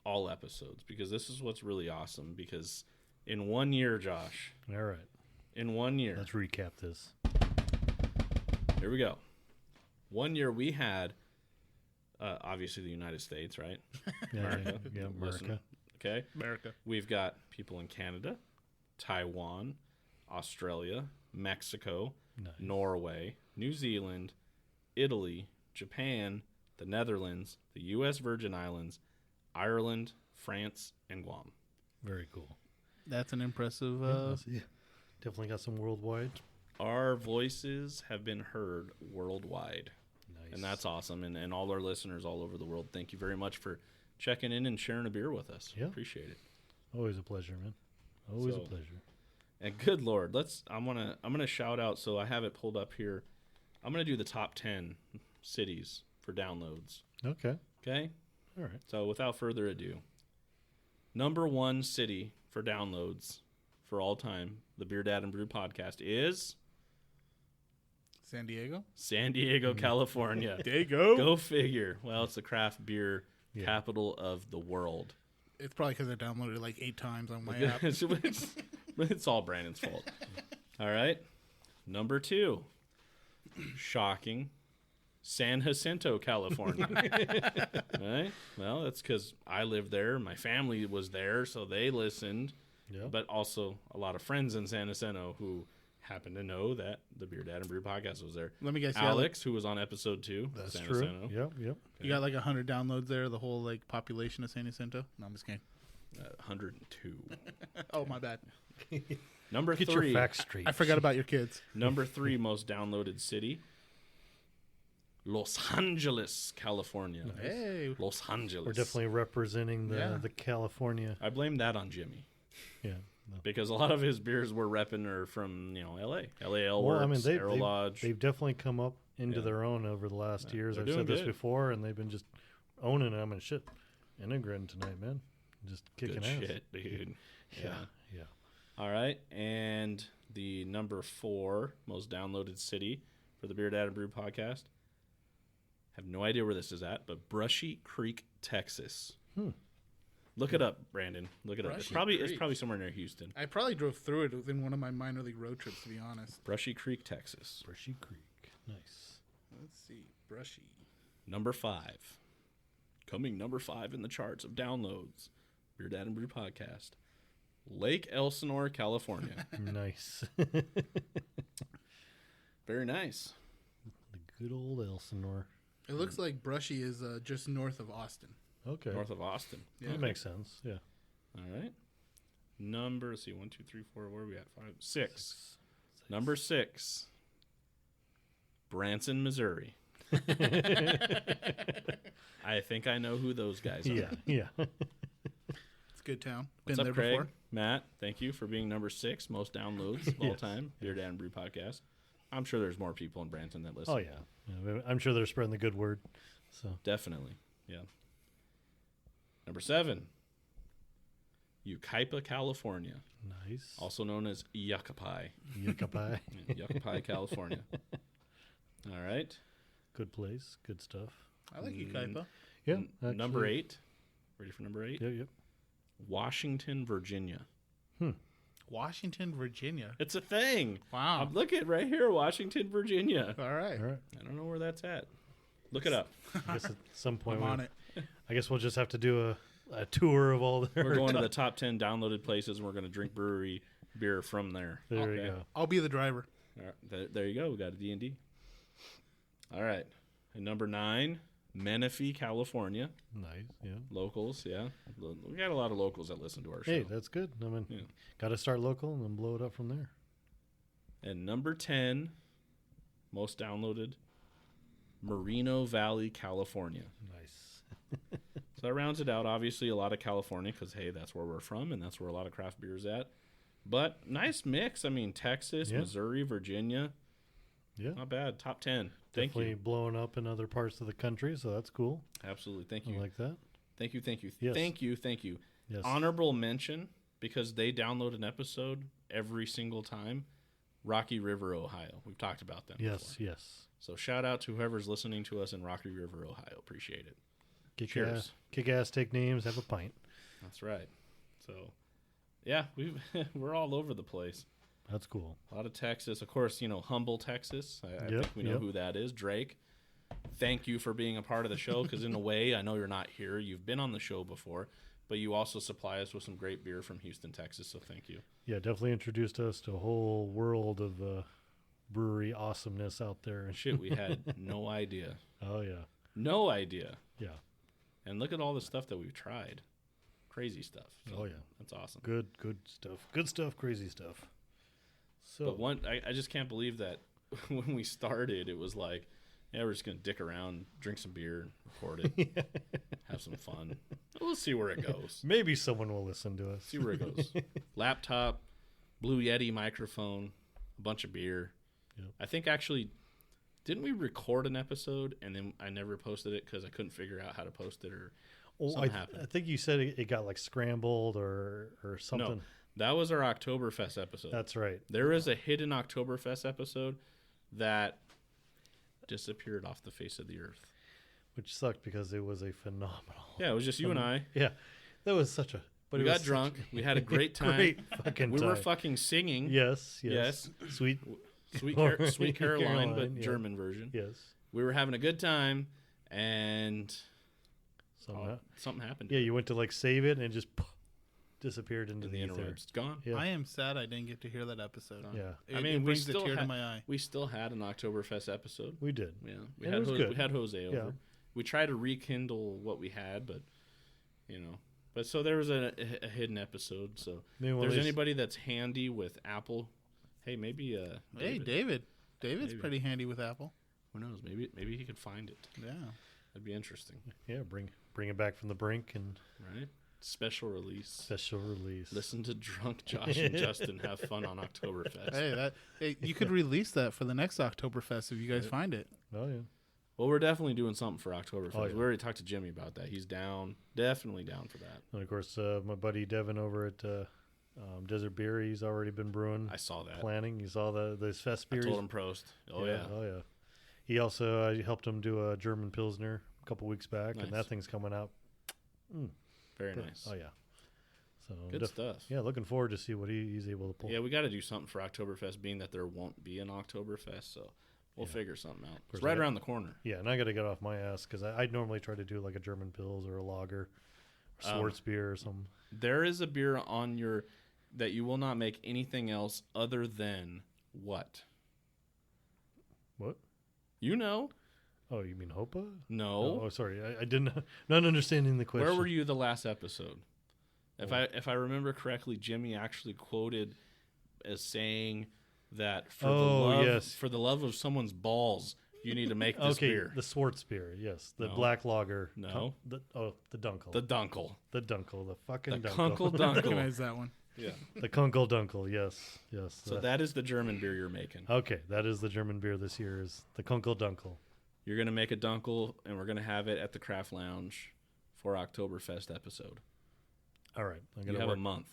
all episodes because this is what's really awesome. Because in 1 year, Josh, All right. in 1 year, Let's recap this. here we go. 1 year we had, obviously, the United States, right? Yeah, America. Yeah, Listen, America. okay. America. We've got people in Canada, Taiwan, Australia, Mexico, Nice. Norway, New Zealand, Italy, Japan, the Netherlands, the U.S. Virgin Islands, Ireland, France, and Guam. Very cool. That's an impressive. Yeah. Definitely got some worldwide. Our voices have been heard worldwide, Nice. and that's awesome. And all our listeners all over the world, thank you very much for checking in and sharing a beer with us. Yeah. Appreciate it. Always a pleasure, man. Always So- a pleasure. And good Lord, I'm gonna shout out. So I have it pulled up here. I'm gonna do the top 10 cities for downloads. Okay. Okay. All right. So without further ado, number 1 city for downloads for all time, the BeerDad and Brewed podcast is San Diego. San Diego, California. There you go. Go figure. Well, it's the craft beer Yeah. capital of the world. It's probably because I downloaded it like 8 times on my app. It's all Brandon's fault. All right. Number 2. Shocking. San Jacinto, California. All right. Well, that's because I lived there. My family was there, so they listened. Yeah. But also a lot of friends in San Jacinto who happen to know that the BeerDad and Brewed podcast was there. Let me guess. Alex, who was on episode 2. That's San true. Jacinto. Yep. You got like 100 downloads there. The whole like population of San Jacinto. No, I'm just kidding. 102. Oh, my bad. Number Get 3. your facts straight. I forgot about your kids. Number 3 most downloaded city. Los Angeles, California. Hey, Los Angeles. We're definitely representing the California. I blame that on Jimmy Yeah. No. because a lot of his beers we're repping are from L.A. LA Well, I mean, Works, Arrow Lodge. they've definitely come up into Yeah. their own over the last years. they're I've doing said this good. before, and they've been just owning it. I mean, shit. Enegren tonight, man. Just kicking Good ass. shit, dude. Yeah. All right, and the number 4 most downloaded city for the BeerDad and Brewed podcast. Have no idea where this is at, but Brushy Creek, Texas. Look it up, Brandon. Look it up. It's Brushy probably Creek. somewhere near Houston. I probably drove through it within one of my minor league road trips, to be honest. Brushy Creek, Texas. Brushy Creek. Nice. Let's see. Brushy. Number 5. Coming number 5 in the charts of downloads. BeerDad and Brewed podcast. Lake Elsinore, California. Nice. Very nice. The good old Elsinore. It looks like Brushy is just north of Austin. Okay. North of Austin. Yeah. That makes sense. Yeah. All right. Number, let's see, 1, 2, 3, 4. Where are we at? 5, 6. Number 6. Branson, Missouri. I think I know who those guys are. Yeah. It's a good town. Been What's there up, Craig? before. Matt, thank you for being number 6 most downloads of all Yes. time. BeerDad and Brewed podcast. I'm sure there's more people in Branson that listen. Oh yeah. I'm sure they're spreading the good word. So Definitely. Yeah. Number 7. Yucaipa, California. nice. Also known as Yuccapi. Yucca Yuccapi, California. All right. Good place. Good stuff. I like Yucaipa. Yeah. Number actually- 8. Ready for number 8? Yep. Washington, Virginia. Washington, Virginia. It's a thing. Wow. Look at right here, Washington, Virginia. All right. All right. I don't know where that's at. Look it up. I guess at some point I'm on it. I guess we'll just have to do a tour of all their. We're going to the top 10 downloaded places, and we're going to drink brewery beer from there. There we Okay. go. I'll be the driver. All right, there you go. We got a D&D. All right. And number 9, Menifee, California. Nice. Yeah. Locals, yeah. We got a lot of locals that listen to our show. Hey, that's good. I mean, Yeah. got to start local and then blow it up from there. And number 10, most downloaded, Moreno Valley, California. Nice. So that rounds it out. Obviously, a lot of California because, hey, that's where we're from and that's where a lot of craft beer is at. But nice mix. I mean, Texas, Missouri, Virginia. Yeah. Not bad. Top 10. Thank Definitely you. blowing up in other parts of the country, so that's cool. Absolutely. Thank you. I like that. Thank you. Thank you. Yes. Thank you. Thank you. Yes. Honorable mention, because they download an episode every single time, Rocky River, Ohio. We've talked about them Yes, before. yes. So shout out to whoever's listening to us in Rocky River, Ohio. Appreciate it. Kick ass, take names, have a pint. That's right. So, yeah, we're all over the place. That's cool. A lot of Texas. Of course, Humble, Texas. I Yep, think we know who that is. Drake. Thank you for being a part of the show because, in a way, I know you're not here. You've been on the show before, but you also supply us with some great beer from Houston, Texas, so thank you. Yeah, definitely introduced us to a whole world of brewery awesomeness out there. Shit, we had no idea. Oh, yeah. No idea. Yeah. And look at all the stuff that we've tried. Crazy stuff. So Oh, yeah. That's awesome. Good stuff. Good stuff, crazy stuff. So, But I just can't believe that when we started, it was like, yeah, we're just going to dick around, drink some beer, record it, have some fun. We'll see where it goes. maybe someone will listen to us. See where it goes. Laptop, Blue Yeti microphone, a bunch of beer. Yep. I think actually, didn't we record an episode and then I never posted it because I couldn't figure out how to post it or something happened? I think you said it got like scrambled or something. No, that was our Oktoberfest episode. That's right. There is a hidden Oktoberfest episode that disappeared off the face of the earth. Which sucked because it was a phenomenal. Yeah, it was just you and I. Yeah. That was such a... But We it was got drunk. We had a great time. Great fucking We time. were fucking singing. Yes. Sweet Caroline, Caroline, but yeah. German version. Yes. We were having a good time, and something happened. Yeah, you went to like save it and it just disappeared into in the the ether. interwebs. It's gone. Yeah. I am sad I didn't get to hear that episode. Yeah. I mean, it we brings a still tear to had- my eye. We still had an Oktoberfest episode. We did. Yeah, And it was good. We had Jose over. Yeah. We tried to rekindle what we had, but But so there was a hidden episode. So Maybe if one of there's these- anybody that's handy with Apple, hey, maybe Hey, David. David's Maybe. pretty handy with Apple. Who knows? Maybe he could find it. Yeah. That'd be interesting, Yeah, bring it back from the brink and right? Special release. special release. Listen to drunk Josh and Justin have fun on Oktoberfest. Hey, you could release that for the next Oktoberfest if you guys find it. Oh yeah. Well, we're definitely doing something for Oktoberfest. Oh, yeah. We already talked to Jimmy about that. He's down, definitely down for that. And of course, my buddy Devin over at Desert Beer, he's already been brewing, I saw that. planning. You saw this fest I beer. told him prost. Oh yeah. Oh yeah. He also I helped him do a German Pilsner a couple weeks back, Nice. and that thing's coming out. Very nice. Oh yeah. So Good stuff. Yeah, looking forward to see what he's able to pull. Yeah, we got to do something for Oktoberfest, being that there won't be an Oktoberfest, so we'll figure something out. It's course, right around the corner. Yeah, and I got to get off my ass because I normally try to do like a German Pils or a lager, or Schwartz beer or something. There is a beer on your that you will not make anything else other than what? What? You know? Oh, you mean Hopa? No. Oh, sorry, I didn't not understanding the question. Where were you the last episode? If I remember correctly, Jimmy actually quoted as saying that for the love of someone's balls, you need to make this beer. The Schwartz beer, yes, the No. black lager. No. The Dunkel. The Dunkel. The Dunkel. The fucking The Dunkel. Kunkel I Dunkel. recognize that one. Yeah. The Kunkel Dunkel. Yes. So that is the German beer you're making. Okay, that is the German beer this year. Is the Kunkel Dunkel. You're going to make a Dunkel, and we're going to have it at the Craft Lounge for Oktoberfest episode. All right, I'm You gonna have work. a month,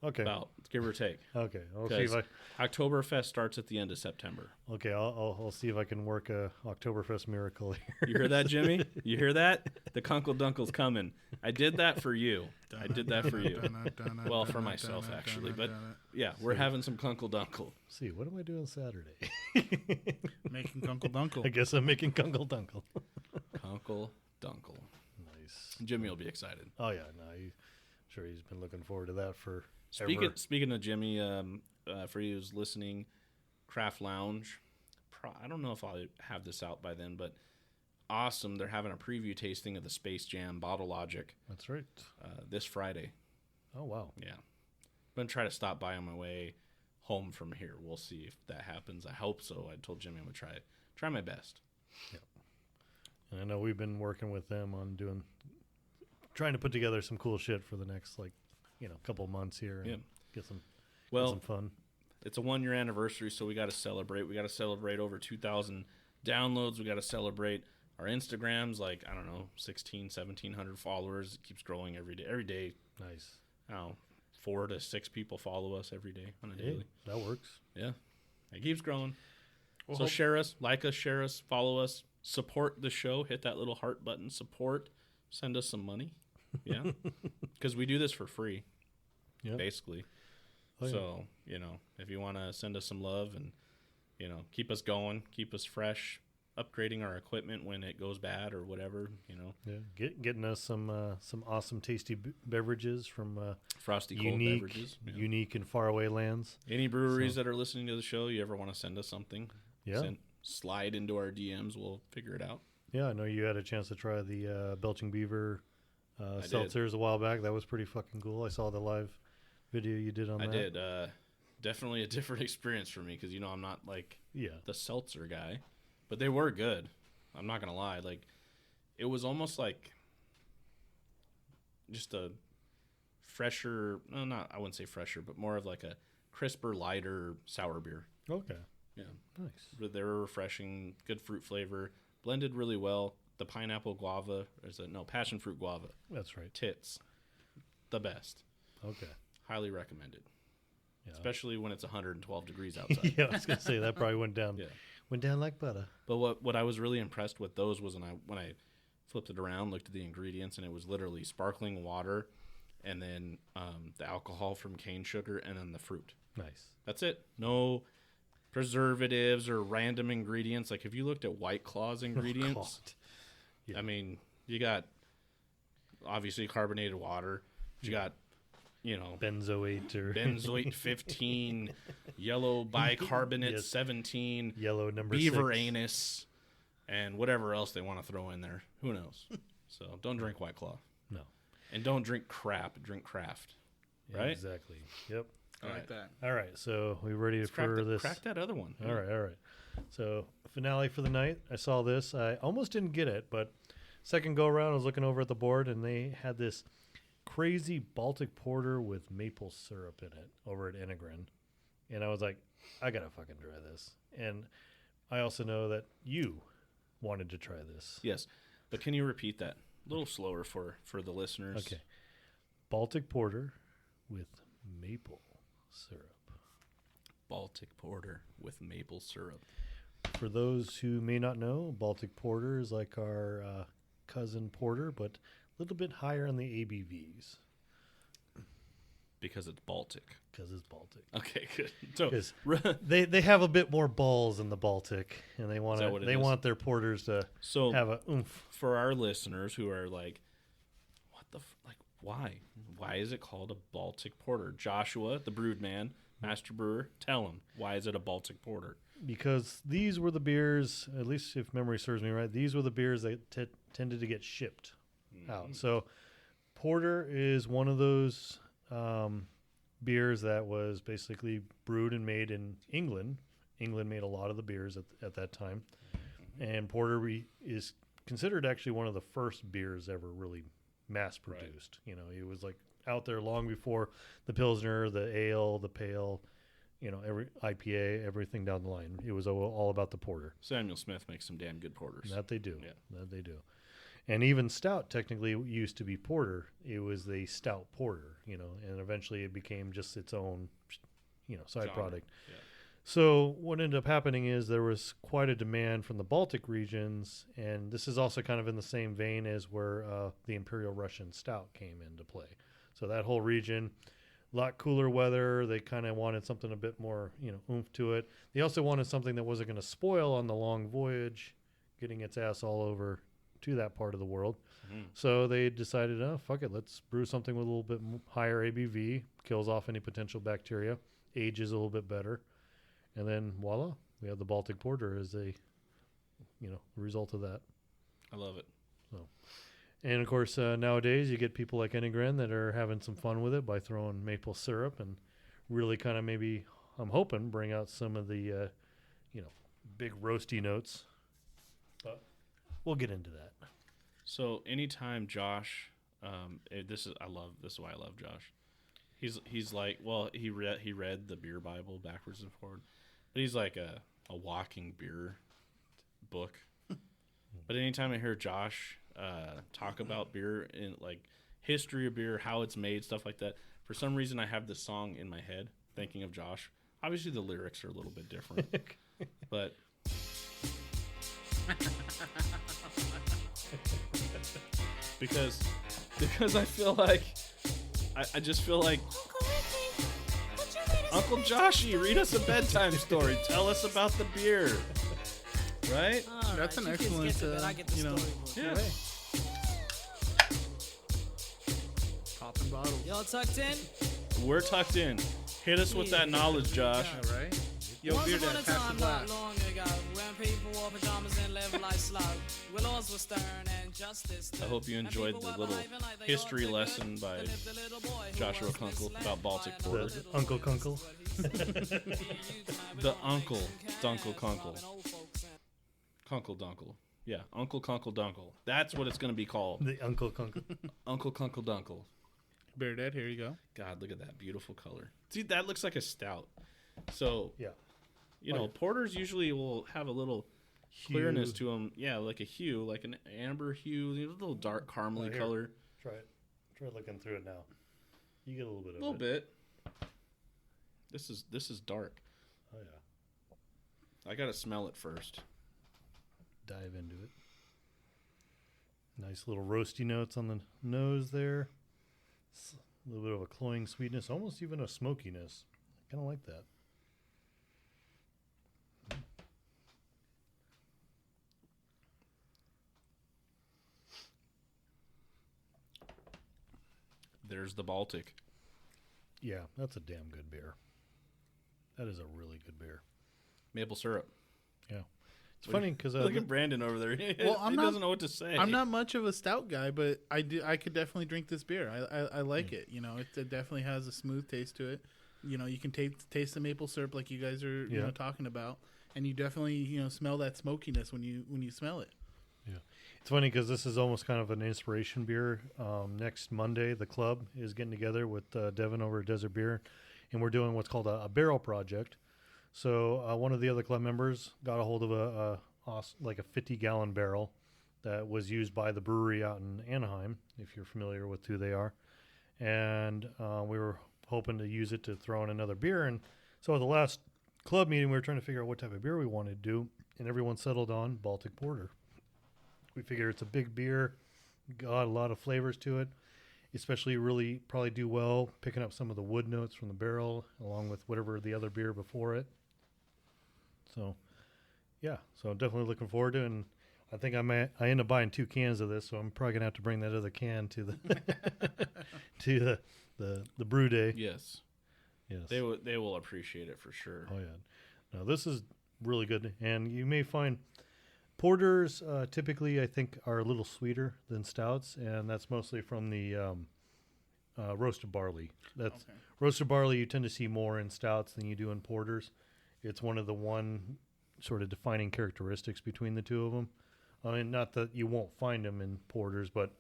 Okay. about, give or take. Okay. I'll see if Because Oktoberfest starts at the end of September. I'll see if I can work a Oktoberfest miracle here. You hear that, Jimmy? You hear that? The Kunkel Dunkel's coming. I did that for you. I did that for you. Well, for myself, actually. But yeah, we're having some Kunkel Dunkel. See, what am I doing Saturday? Making Kunkel Dunkel. I guess I'm making Kunkel Dunkel. Kunkel Dunkel. Nice. Jimmy will be excited. Oh yeah, no, I'm sure he's been looking forward to that for Speaking of Jimmy, for you who's listening, Craft Lounge. I don't know if I'll have this out by then, but awesome. They're having a preview tasting of the Space Jam Bottle Logic That's right. this Friday. Oh wow. Yeah. I'm going to try to stop by on my way home from here. We'll see if that happens. I hope so. I told Jimmy I would try my best. And I know we've been working with them on trying to put together some cool shit for the next couple of months here. And get some fun. It's a 1-year anniversary, so we got to celebrate. We got to celebrate over 2,000 downloads. We got to celebrate our Instagrams, 1,700 followers. It keeps growing every day. Nice. 4 to 6 people follow us every day on a daily. That works. Yeah. It keeps growing. Well, So share us, like us, share us, follow us, support the show. Hit that little heart button. Support. Send us some money. Yeah. Because we do this for free, basically. Oh, yeah. So, if you want to send us some love and, keep us going, keep us fresh, upgrading our equipment when it goes bad or whatever, Yeah, getting us some awesome, tasty beverages from Frosty cold beverages. Yeah. Unique and faraway lands. Any breweries that are listening to the show, you ever want to send us something? Yeah. Slide into our DMs. We'll figure it out. Yeah, I know you had a chance to try the Belching Beaver seltzers a while back. That was pretty fucking cool. I saw the live video you did on that. I did. Definitely a different experience for me because, I'm not the seltzer guy. But they were good. I'm not going to lie. It was almost like just a fresher, I wouldn't say fresher, but more of like a crisper, lighter sour beer. Okay. Yeah. Nice. But they were refreshing, good fruit flavor, blended really well. The pineapple guava, passion fruit guava. That's right. Tits. The best. Okay. Highly recommended. Yeah. Especially when it's 112 degrees outside. Yeah, I was going to say, that probably went down. Yeah. Went down like butter. But what I was really impressed with those was when I flipped it around, looked at the ingredients, and it was literally sparkling water and then the alcohol from cane sugar and then the fruit. Nice. That's it. No preservatives or random ingredients. If you looked at White Claw's ingredients, Yeah. I mean, you got obviously carbonated water. You got, benzoate 15, yellow bicarbonate 17, yellow number beaver 6. anus, and whatever else they want to throw in there. Who knows? So don't drink White Claw. No. And don't drink crap. Drink craft. Yeah, right? Exactly. Yep. I like that. All right. So we ready Let's for this? Crack that other one. All right. So finale for the night. I saw this. I almost didn't get it, but second go around, I was looking over at the board, and they had this crazy Baltic porter with maple syrup in it over at Enegren. And I was like, I got to fucking try this. And I also know that you wanted to try this. Yes. But can you repeat that a little slower for the listeners? Okay. Baltic porter with maple syrup. Baltic porter with maple syrup. For those who may not know, Baltic porter is like our cousin porter, but a little bit higher on the ABVs. Because it's Baltic. Because it's Baltic. Okay, good. So they have a bit more balls in the Baltic, and they want their porters to have a oomph. For our listeners who are like, what the why? Why is it called a Baltic porter? Joshua, the brewed man, master brewer, tell him, why is it a Baltic porter? Because these were the beers, at least if memory serves me right, these were the beers that tended to get shipped out. So porter is one of those beers that was basically brewed and made in England. England made a lot of the beers at that time. And porter is considered actually one of the first beers ever really mass produced. Right. It was out there long before the Pilsner, the ale, the pale, every IPA, everything down the line. It was all about the porter. Samuel Smith makes some damn good porters. That they do. Yeah. That they do. And even stout technically used to be porter. It was the stout porter, and eventually it became just its own, side genre product. Yeah. So what ended up happening is there was quite a demand from the Baltic regions, and this is also kind of in the same vein as where the Imperial Russian Stout came into play. So that whole region, a lot cooler weather. They kind of wanted something a bit more, oomph to it. They also wanted something that wasn't going to spoil on the long voyage, getting its ass all over to that part of the world. Mm-hmm. So they decided, fuck it, let's brew something with a little bit higher ABV, kills off any potential bacteria, ages a little bit better. And then voila, we have the Baltic Porter as a, result of that. I love it. So, and of course, nowadays you get people like Enegren that are having some fun with it by throwing maple syrup and really kind of maybe, I'm hoping, bring out some of the, big roasty notes. But we'll get into that. So anytime Josh, this is why I love Josh. He's like, well, he read the beer Bible backwards and forward, but he's like a walking beer book. But anytime I hear Josh talk about beer and like history of beer, how it's made, stuff like that, for some reason I have this song in my head thinking of Josh. Obviously the lyrics are a little bit different, but because I feel like I just feel like Uncle Joshy, read us a bedtime story. Tell us about the beer. Right? That's an excellent, Yeah. way. Popping bottles. Y'all tucked in? We're tucked in. Hit us with that knowledge, Josh. All right. Yo, Once BeerDad, upon a pass the time not glass. long ago, when people wore pajamas and lived like slow, where laws were stern and justice stood, I hope you and enjoyed people the were little behaving like they history ought to lesson good. by There lived a little boy who Joshua was Kunkel misled about Baltic by Porter. The Uncle Kunkel. The Uncle Dunkle Kunkel. Kunkel Dunkle. Yeah, Uncle Kunkel Dunkle. That's what it's going to be called. The Uncle Kunkel. Uncle Kunkel Dunkle. BeerDad, here you go. God, look at that beautiful color. See, that looks like a stout. So, Yeah. you know, porters usually will have a little clearness to them. Yeah, like a hue, like an amber hue, a little dark caramely Here. color. Try it. Try looking through it now. You get a little bit A of little it. bit. This is dark. Oh yeah. I got to smell it first. Dive into it. Nice little roasty notes on the nose there. A little bit of a cloying sweetness, almost even a smokiness. I kind of like that. There's the Baltic. Yeah, that's a damn good beer. That is a really good beer. Maple syrup. Yeah. It's funny because Look at Brandon over there. Well, he doesn't know what to say. I'm not much of a stout guy, but I could definitely drink this beer. I like it. You know, it definitely has a smooth taste to it. You know, you can taste the maple syrup like you guys are you know talking about, and you definitely smell that smokiness when you smell it. Yeah, it's funny because this is almost kind of an inspiration beer. Next Monday, the club is getting together with Devin over at Desert Beer, and we're doing what's called a barrel project. So one of the other club members got a hold of a 50-gallon barrel that was used by the brewery out in Anaheim, if you're familiar with who they are, and we were hoping to use it to throw in another beer. And so at the last club meeting, we were trying to figure out what type of beer we wanted to do, and everyone settled on Baltic Porter. We figure it's a big beer, got a lot of flavors to it, especially really probably do well picking up some of the wood notes from the barrel along with whatever the other beer before it. So, yeah, so I'm definitely looking forward to it. And I think I end up buying 2 cans of this, so I'm probably going to have to bring that other can to the the brew day. Yes. Yes. They will appreciate it for sure. Oh, yeah. No, this is really good. And you may find porters typically, I think, are a little sweeter than stouts, and that's mostly from the roasted barley. Roasted barley you tend to see more in stouts than you do in porters. It's one of the one sort of defining characteristics between the two of them. I mean, not that you won't find them in porters, but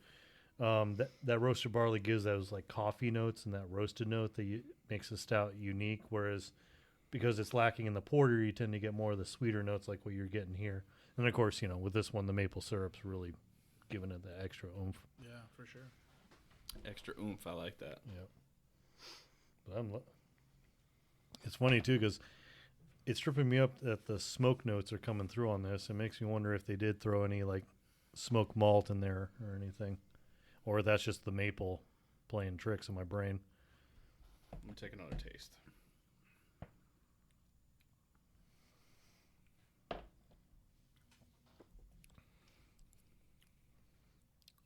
that roasted barley gives those like coffee notes and that roasted note that makes a stout unique, whereas because it's lacking in the porter, you tend to get more of the sweeter notes like what you're getting here. And of course, with this one, the maple syrup's really giving it the extra oomph. Yeah, for sure. Extra oomph. I like that. Yep. But it's funny too because it's tripping me up that the smoke notes are coming through on this. It makes me wonder if they did throw any like smoked malt in there or anything, or that's just the maple playing tricks in my brain. I'm gonna take another taste.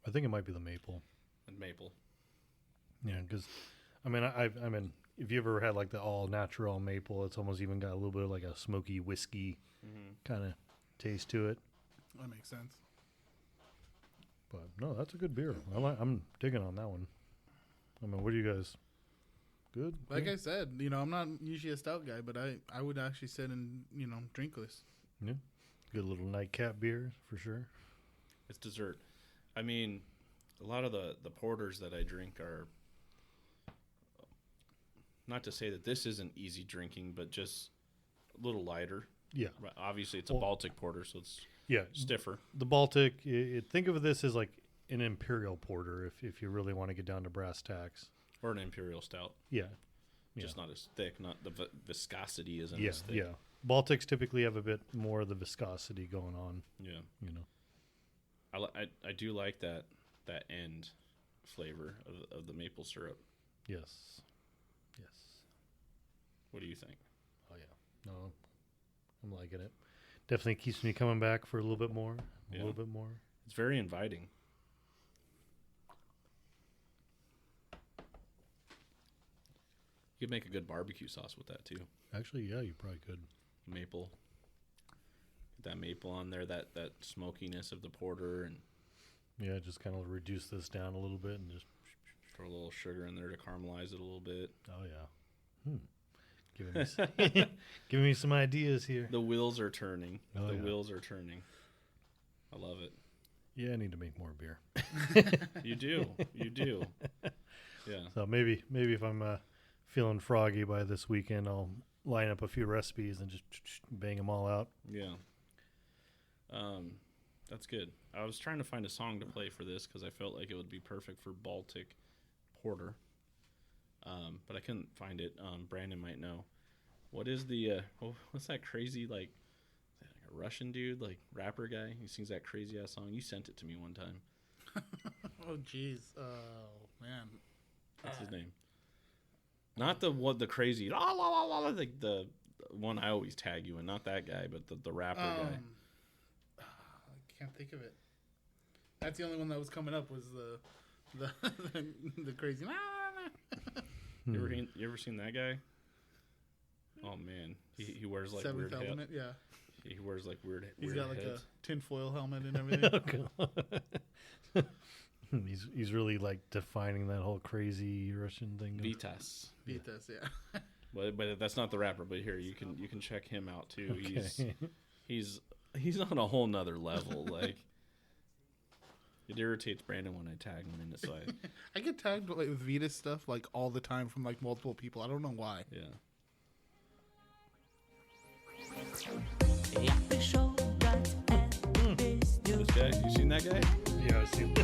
I think it might be the maple. And maple. Yeah, because I mean, if you ever had like the all natural maple, it's almost even got a little bit of like a smoky whiskey kind of taste to it. That makes sense. But no, that's a good beer. I'm digging on that one. I mean, what do you guys? Good. Like Yeah. I said, I'm not usually a stout guy, but I would actually sit and drink this. Yeah. Good little nightcap beer for sure. It's dessert. I mean, a lot of the porters that I drink are, not to say that this isn't easy drinking, but just a little lighter. Yeah. Right, obviously, it's a Baltic porter, so it's stiffer. The Baltic, think of this as like an imperial porter if you really want to get down to brass tacks. Or an imperial stout. Yeah. Just not as thick. Not the viscosity isn't Yeah, as thick. yeah. Baltics typically have a bit more of the viscosity going on. Yeah. You know. I do like that end flavor of the maple syrup. Yes. Yes. What do you think? Oh, yeah. No, I'm liking it. Definitely keeps me coming back for a little bit more. A little bit more. It's very inviting. You could make a good barbecue sauce with that, too. Actually, yeah, you probably could. Maple. Get that maple on there, that smokiness of the porter, and yeah, just kind of reduce this down a little bit and just throw a little sugar in there to caramelize it a little bit. Oh, yeah. Giving me some ideas here. The wheels are turning. Oh, wheels are turning. I love it. Yeah, I need to make more beer. You do. You do. Yeah. So maybe if I'm feeling froggy by this weekend, I'll line up a few recipes and just bang them all out. Yeah. That's good. I was trying to find a song to play for this because I felt like it would be perfect for Baltic porter. But I couldn't find it. Brandon might know. What is the what's that crazy like a Russian dude, like rapper guy? He sings that crazy ass song. You sent it to me one time. Oh jeez. Oh man. What's his name? Not the crazy la la la la, like the one I always tag you in. Not that guy, but the rapper guy. I can't think of it. That's the only one that was coming up was the crazy. You ever seen that guy? Oh man, he wears like Seventh weird Element, yeah. He wears like weird. He's weird got like heads. a tinfoil helmet and everything. He's really like defining that whole crazy Russian thing. Vitas. Vitas, yeah. But that's not the rapper. But here you can check him out too. Okay. He's on a whole nother level. Like it irritates Brandon when I tag him in it. So I get tagged like, with Vitas stuff like all the time from like multiple people. I don't know why. Yeah. This guy, you seen that guy? Yeah, I've seen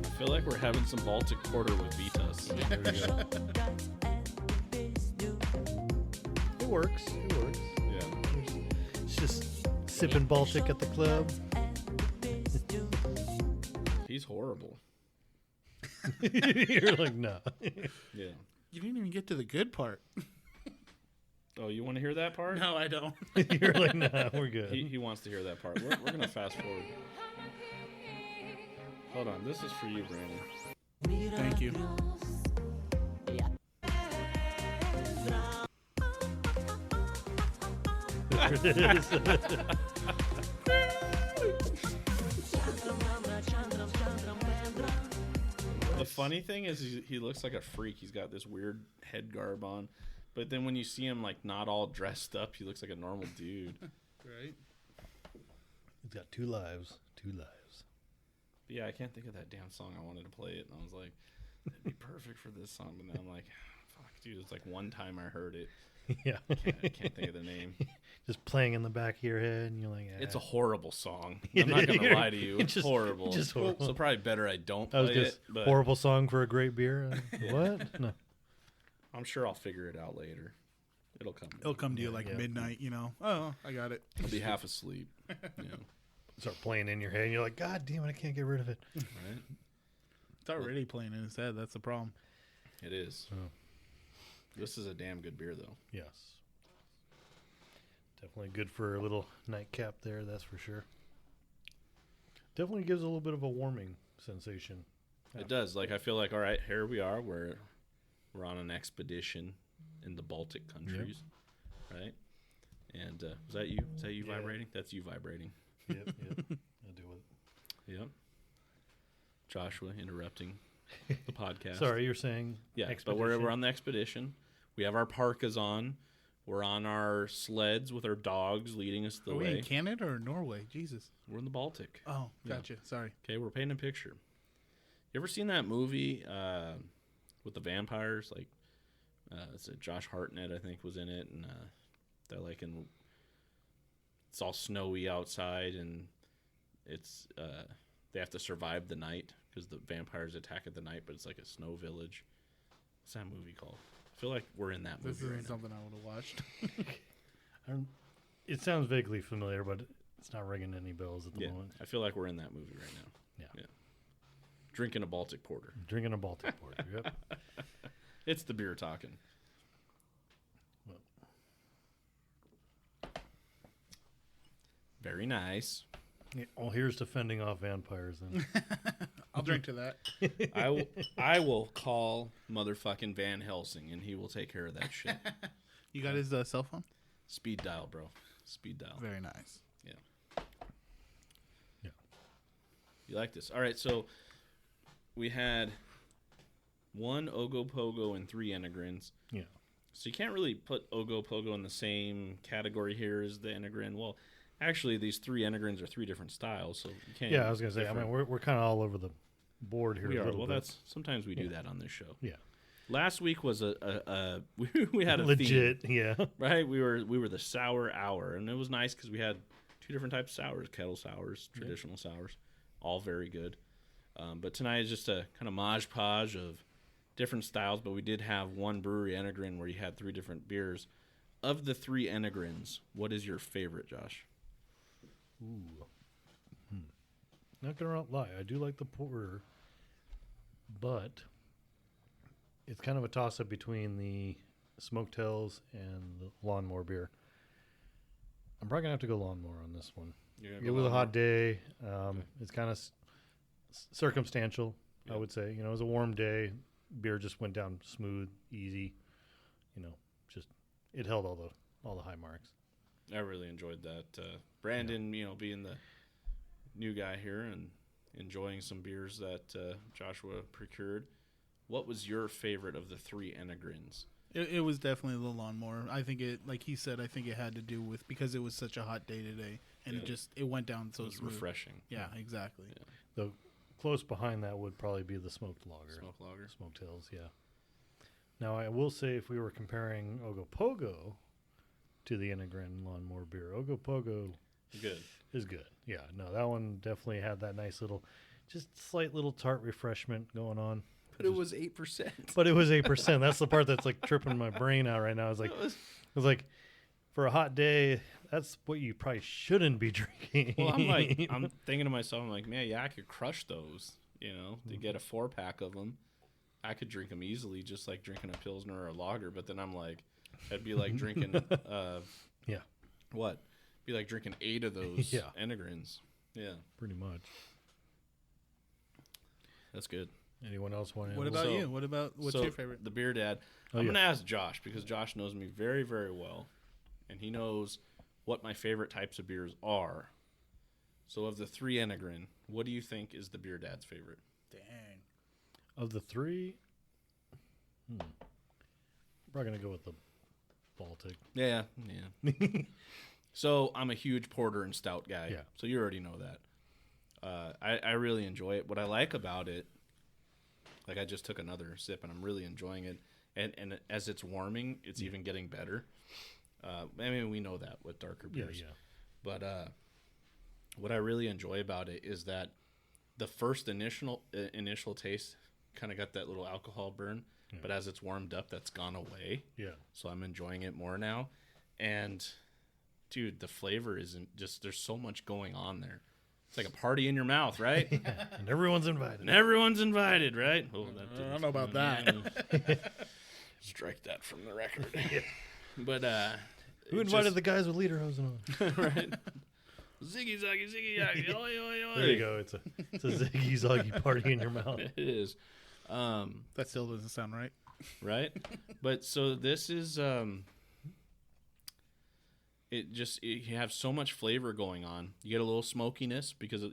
I feel like we're having some Baltic porter with Vitas. There we go. It works. Yeah. It's just sipping Baltic at the club. He's horrible. You're like, no. Yeah. You didn't even get to the good part. Oh, you want to hear that part? No, I don't. You're like, no, we're good. He wants to hear that part. We're going to fast forward. Hold on. This is for you, Brandon. Thank you. There it is. The funny thing is he looks like a freak. He's got this weird head garb on. But then when you see him like not all dressed up, he looks like a normal dude. Right? He's got two lives. But yeah, I can't think of that damn song. I wanted to play it, and I was like, that'd be perfect for this song. But then I'm like, fuck, dude, it's like one time I heard it. Yeah. I can't think of the name. Just playing in the back of your head, and you're like, It's a horrible song. I'm not going to lie to you. It's just horrible. just horrible. So probably better I don't that was play just it. But horrible song for a great beer. What? No. I'm sure I'll figure it out later. It'll come. It'll come to you like midnight, you know. Oh, I got it. I'll be half asleep. You know, Start playing in your head, and you're like, God damn it, I can't get rid of it. right? It's already playing in his head. That's the problem. It is. Oh. This is a damn good beer, though. Yes. Definitely good for a little nightcap there, that's for sure. Definitely gives a little bit of a warming sensation. It does. Like I feel like, all right, here we are. We're on an expedition in the Baltic countries, right? And was that you? Is that you vibrating? That's you vibrating. Yep. I'll deal with it. Yep. Joshua interrupting the podcast. Sorry, you're saying Yeah, expedition? but we're on the expedition. We have our parkas on. We're on our sleds with our dogs leading us the Are we way. in Canada or Norway? Jesus. We're in the Baltic. Oh, Yeah. gotcha. Sorry. Okay, we're painting a picture. You ever seen that movie with the vampires? Like, it's Josh Hartnett, I think, was in it, and they're like it's all snowy outside, and it's they have to survive the night because the vampires attack at the night, but it's like a snow village. What's that movie called? I feel like we're in that This movie isn't right now. something I would have watched. It sounds vaguely familiar, but it's not ringing any bells at the Yeah, moment. I feel like we're in that movie right now. Yeah. Drinking a Baltic Porter. Drinking a Baltic Porter. Yep. It's the beer talking. Well. Very nice. Yeah, well, here's to fending off vampires then. I'll drink to that. I will call motherfucking Van Helsing, and he will take care of that shit. You got his cell phone? Speed dial, bro. Speed dial. Very nice. Yeah. You like this? All right, so we had 1 OgoPogo and 3 Enegrens. Yeah. So you can't really put OgoPogo in the same category here as the Enegren. Well, actually, these 3 Enegrens are 3 different styles, so you can't. Yeah, I was going to say, I mean, we're kind of all over the board here we a are. little Well, bit. that's sometimes we do that on this show. Yeah. Last week was we had a legit, theme, yeah. right? We were the sour hour, and it was nice because we had 2 different types of sours: kettle sours, traditional sours, all very good. But tonight is just a kind of modge podge of different styles. But we did have one brewery Enegren where you had 3 different beers. Of the 3 Enegrens, what is your favorite, Josh? Ooh. Not going to lie, I do like the porter, but it's kind of a toss-up between the Smoked Hills and the Lawnmower beer. I'm probably going to have to go Lawnmower on this one. It was a hot day. It's kind of circumstantial, I would say. You know, it was a warm day. Beer just went down smooth, easy. You know, just it held all the high marks. I really enjoyed that. Brandon, you know, being the new guy here and enjoying some beers that Joshua procured. What was your favorite of the 3 Enegrens? It was definitely the lawnmower. I think it, like he said, I think it had to do with because it was such a hot day today, and it went down so It was smooth. refreshing. Yeah, exactly. Yeah. The close behind that would probably be the Smoked Lager. Smoke lager. Smoked Hills, yeah. Now, I will say if we were comparing OgoPogo to the Enegren Lawnmower beer, OgoPogo Good. is good. Yeah, no, that one definitely had that nice little, just slight little tart refreshment going on. But it was 8%. But it was 8%. That's the part that's like tripping my brain out right now. It's like, for a hot day, that's what you probably shouldn't be drinking. Well, I'm thinking to myself, I'm like, man, yeah, I could crush those, you know, to get a 4-pack of them. I could drink them easily, just like drinking a Pilsner or a lager. But then I'm like, that'd be like drinking, yeah, what? Be like drinking 8 of those Yeah. Enegrens. Yeah, pretty much. that's good. Anyone else want to? What about So- you? What's So, your favorite? The Beer Dad. Oh, I'm yeah. going to ask Josh because Josh knows me very, very well. And he knows what my favorite types of beers are. So of the 3 Enegren, what do you think is the Beer Dad's favorite? Dang. Of the 3, probably going to go with the Baltic. Yeah. So I'm a huge porter and stout guy. Yeah. So you already know that. I really enjoy it. What I like about it, like I just took another sip and I'm really enjoying it. And as it's warming, it's even getting better. I mean, we know that with darker beers. Yeah. But what I really enjoy about it is that the first initial taste kind of got that little alcohol burn. Yeah. But as it's warmed up, that's gone away. Yeah. So I'm enjoying it more now. And, dude, the flavor isn't just, there's so much going on there. It's like a party in your mouth, right? And everyone's invited. And everyone's invited, right? Oh, that I don't know about that. Strike that from the record. But, Who invited the guys with lederhosen on? right? Ziggy zaggy ziggy yaggy, oi oi oi. There you go. It's a ziggy zoggy party in your mouth. It is. That still doesn't sound right. Right? But so this is you have so much flavor going on. You get a little smokiness because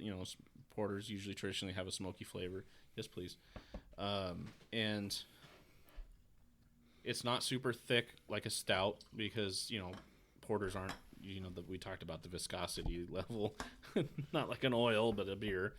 porters usually traditionally have a smoky flavor. Yes, please. And It's not super thick like a stout because, porters aren't, we talked about the viscosity level. Not like an oil, but a beer.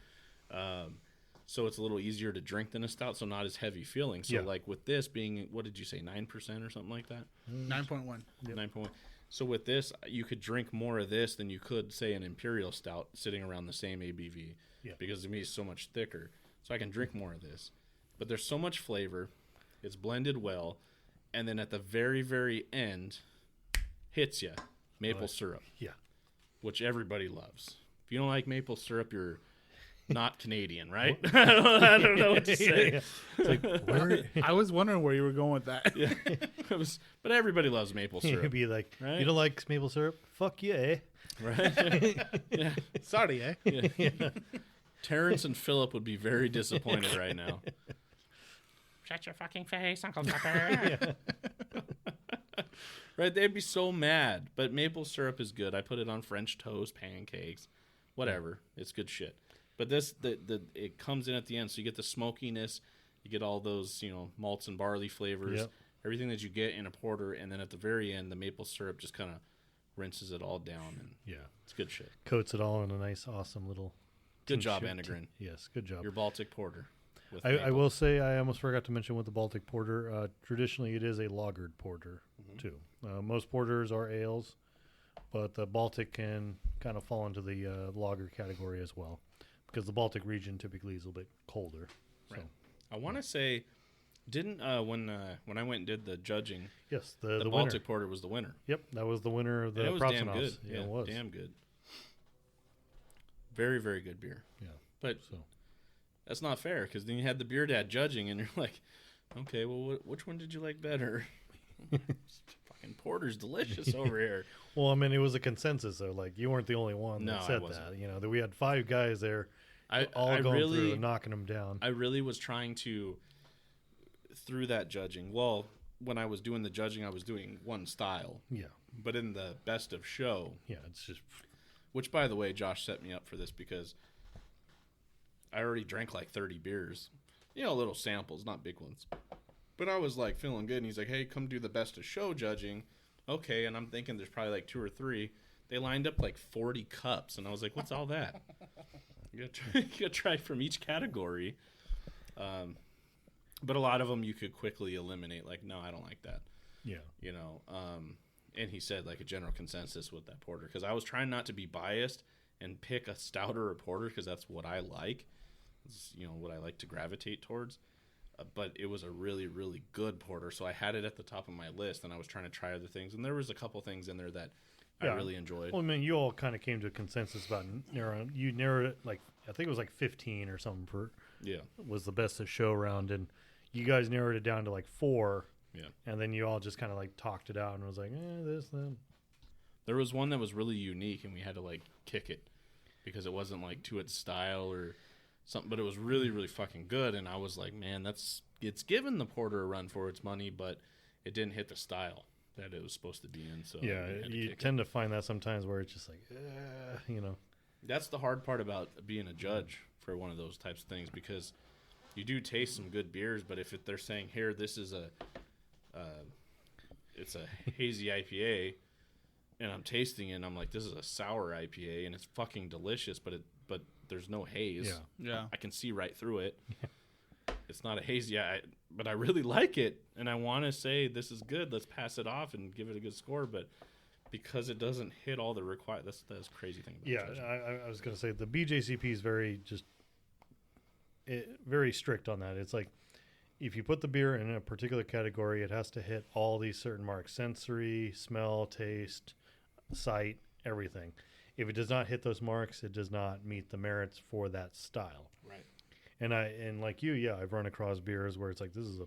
So it's a little easier to drink than a stout, so not as heavy feeling. So like with this being, what did you say, 9% or something like that? 9.1. Yep. 9.1. So with this, you could drink more of this than you could, say, an imperial stout sitting around the same ABV. Yeah. Because to me, it's so much thicker. So I can drink more of this. But there's so much flavor. It's blended well. And then at the very, very end, hits you maple syrup. Yeah. Which everybody loves. If you don't like maple syrup, you're not Canadian, right? I don't know what to say. It's like, where? I was wondering where you were going with that. Yeah. But everybody loves maple syrup. You'd be like, right? You don't like maple syrup? Fuck yeah, eh? Right? Yeah. Sorry, eh? Yeah. Terrence and Philip would be very disappointed right now. Shut your fucking face, Uncle Pepper. Right? They'd be so mad. But maple syrup is good. I put it on French toast, pancakes, whatever. It's good shit. But this, it comes in at the end, so you get the smokiness, you get all those, malts and barley flavors, everything that you get in a porter, and then at the very end, the maple syrup just kind of rinses it all down, and it's good shit. Coats it all in a nice, awesome little. Good job, Enegren. Yes, good job. Your Baltic porter. I will say, I almost forgot to mention with the Baltic porter. Traditionally, it is a lagered porter too. Most porters are ales, but the Baltic can kind of fall into the lager category as well. Because the Baltic region typically is a little bit colder. Right. So. I want to say, didn't when I went and did the judging, yes, the Baltic winner. Porter was the winner. Yep, that was the winner of the it was damn good. Yeah, it was damn good. Very, very good beer. Yeah, but that's not fair because then you had the BeerDad judging, and you're like, okay, well, which one did you like better? Fucking porter's delicious over here. Well, I mean, it was a consensus, though. Like, you weren't the only one that said that. That we had 5 guys there, all going through and knocking them down. I really was trying to, through that judging. Well, when I was doing the judging, I was doing one style. Yeah. But in the best of show. Yeah, it's just. Which, by the way, Josh set me up for this because I already drank like 30 beers. Little samples, not big ones. But I was like feeling good, and he's like, hey, come do the best of show judging. Okay, and I'm thinking there's probably like 2 or 3. They lined up like 40 cups, and I was like, what's all that? You gotta try from each category. But a lot of them you could quickly eliminate, like, no, I don't like that. Yeah. And he said like a general consensus with that porter, because I was trying not to be biased and pick a stout or a porter because that's what I like. It's, what I like to gravitate towards. But it was a really, really good porter, so I had it at the top of my list, and I was trying to try other things, and there was a couple things in there that I really enjoyed. Well, I mean, you all kind of came to a consensus about narrowing. You narrowed it, like, I think it was like 15 or something was the best of show round, and you guys narrowed it down to like 4. Yeah. And then you all just kind of like talked it out and was like, this, then. There was one that was really unique, and we had to like kick it because it wasn't like to its style or something, but it was really, really fucking good. And I was like, man, it's given the porter a run for its money, but it didn't hit the style that it was supposed to be in. So yeah, you tend to find that sometimes where it's just like, That's the hard part about being a judge for one of those types of things, because you do taste some good beers, but if they're saying here, this is it's a hazy IPA, and I'm tasting it, and I'm like, this is a sour IPA, and it's fucking delicious, but there's no haze. Yeah. I can see right through it. It's not a hazy, but I really like it, and I want to say this is good. Let's pass it off and give it a good score, but because it doesn't hit all the required, that's the crazy thing about judging. I was going to say the BJCP is very very strict on that. It's like, if you put the beer in a particular category, it has to hit all these certain marks: sensory, smell, taste, sight, everything. If it does not hit those marks, it does not meet the merits for that style. Right. And like you, I've run across beers where it's like, this is a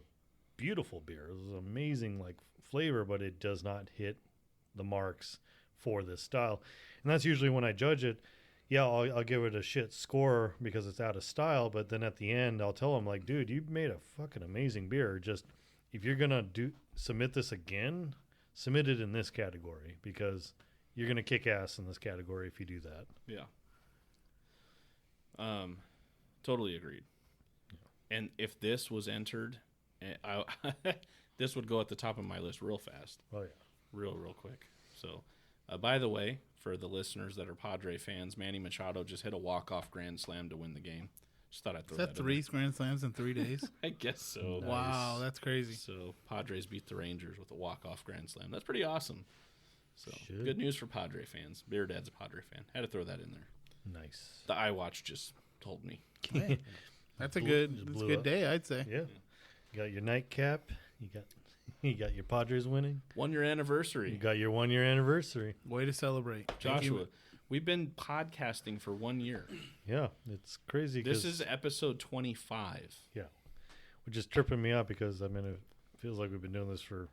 beautiful beer. This is amazing like flavor, but it does not hit the marks for this style. And that's usually when I judge it. Yeah, I'll give it a shit score because it's out of style, but then at the end I'll tell them, like, dude, you made a fucking amazing beer. Just, if you're gonna submit this again, submit it in this category, because you're gonna kick ass in this category if you do that. Yeah. Totally agreed. Yeah. And if this was entered, this would go at the top of my list real fast. Oh yeah. Real quick. So, by the way, for the listeners that are Padre fans, Manny Machado just hit a walk-off grand slam to win the game. Just thought I'd throw Is that in 3 there. grand slams in 3 days? I guess so. Wow, that's crazy. So, Padres beat the Rangers with a walk-off grand slam. That's pretty awesome. So, Should. good news for Padre fans. Beer Dad's a Padre fan. Had to throw that in there. Nice. The iWatch just told me. Hey, that's a Just good blew up. day, I'd say. Yeah. You got your nightcap. You got your Padres winning. 1 year anniversary. You got your 1 year anniversary. Way to celebrate. Thank you. Joshua, we've been podcasting for 1 year. Yeah, it's crazy. This 'cause- is episode 25. yeah, which is tripping me out because I mean it feels like we've been doing this for A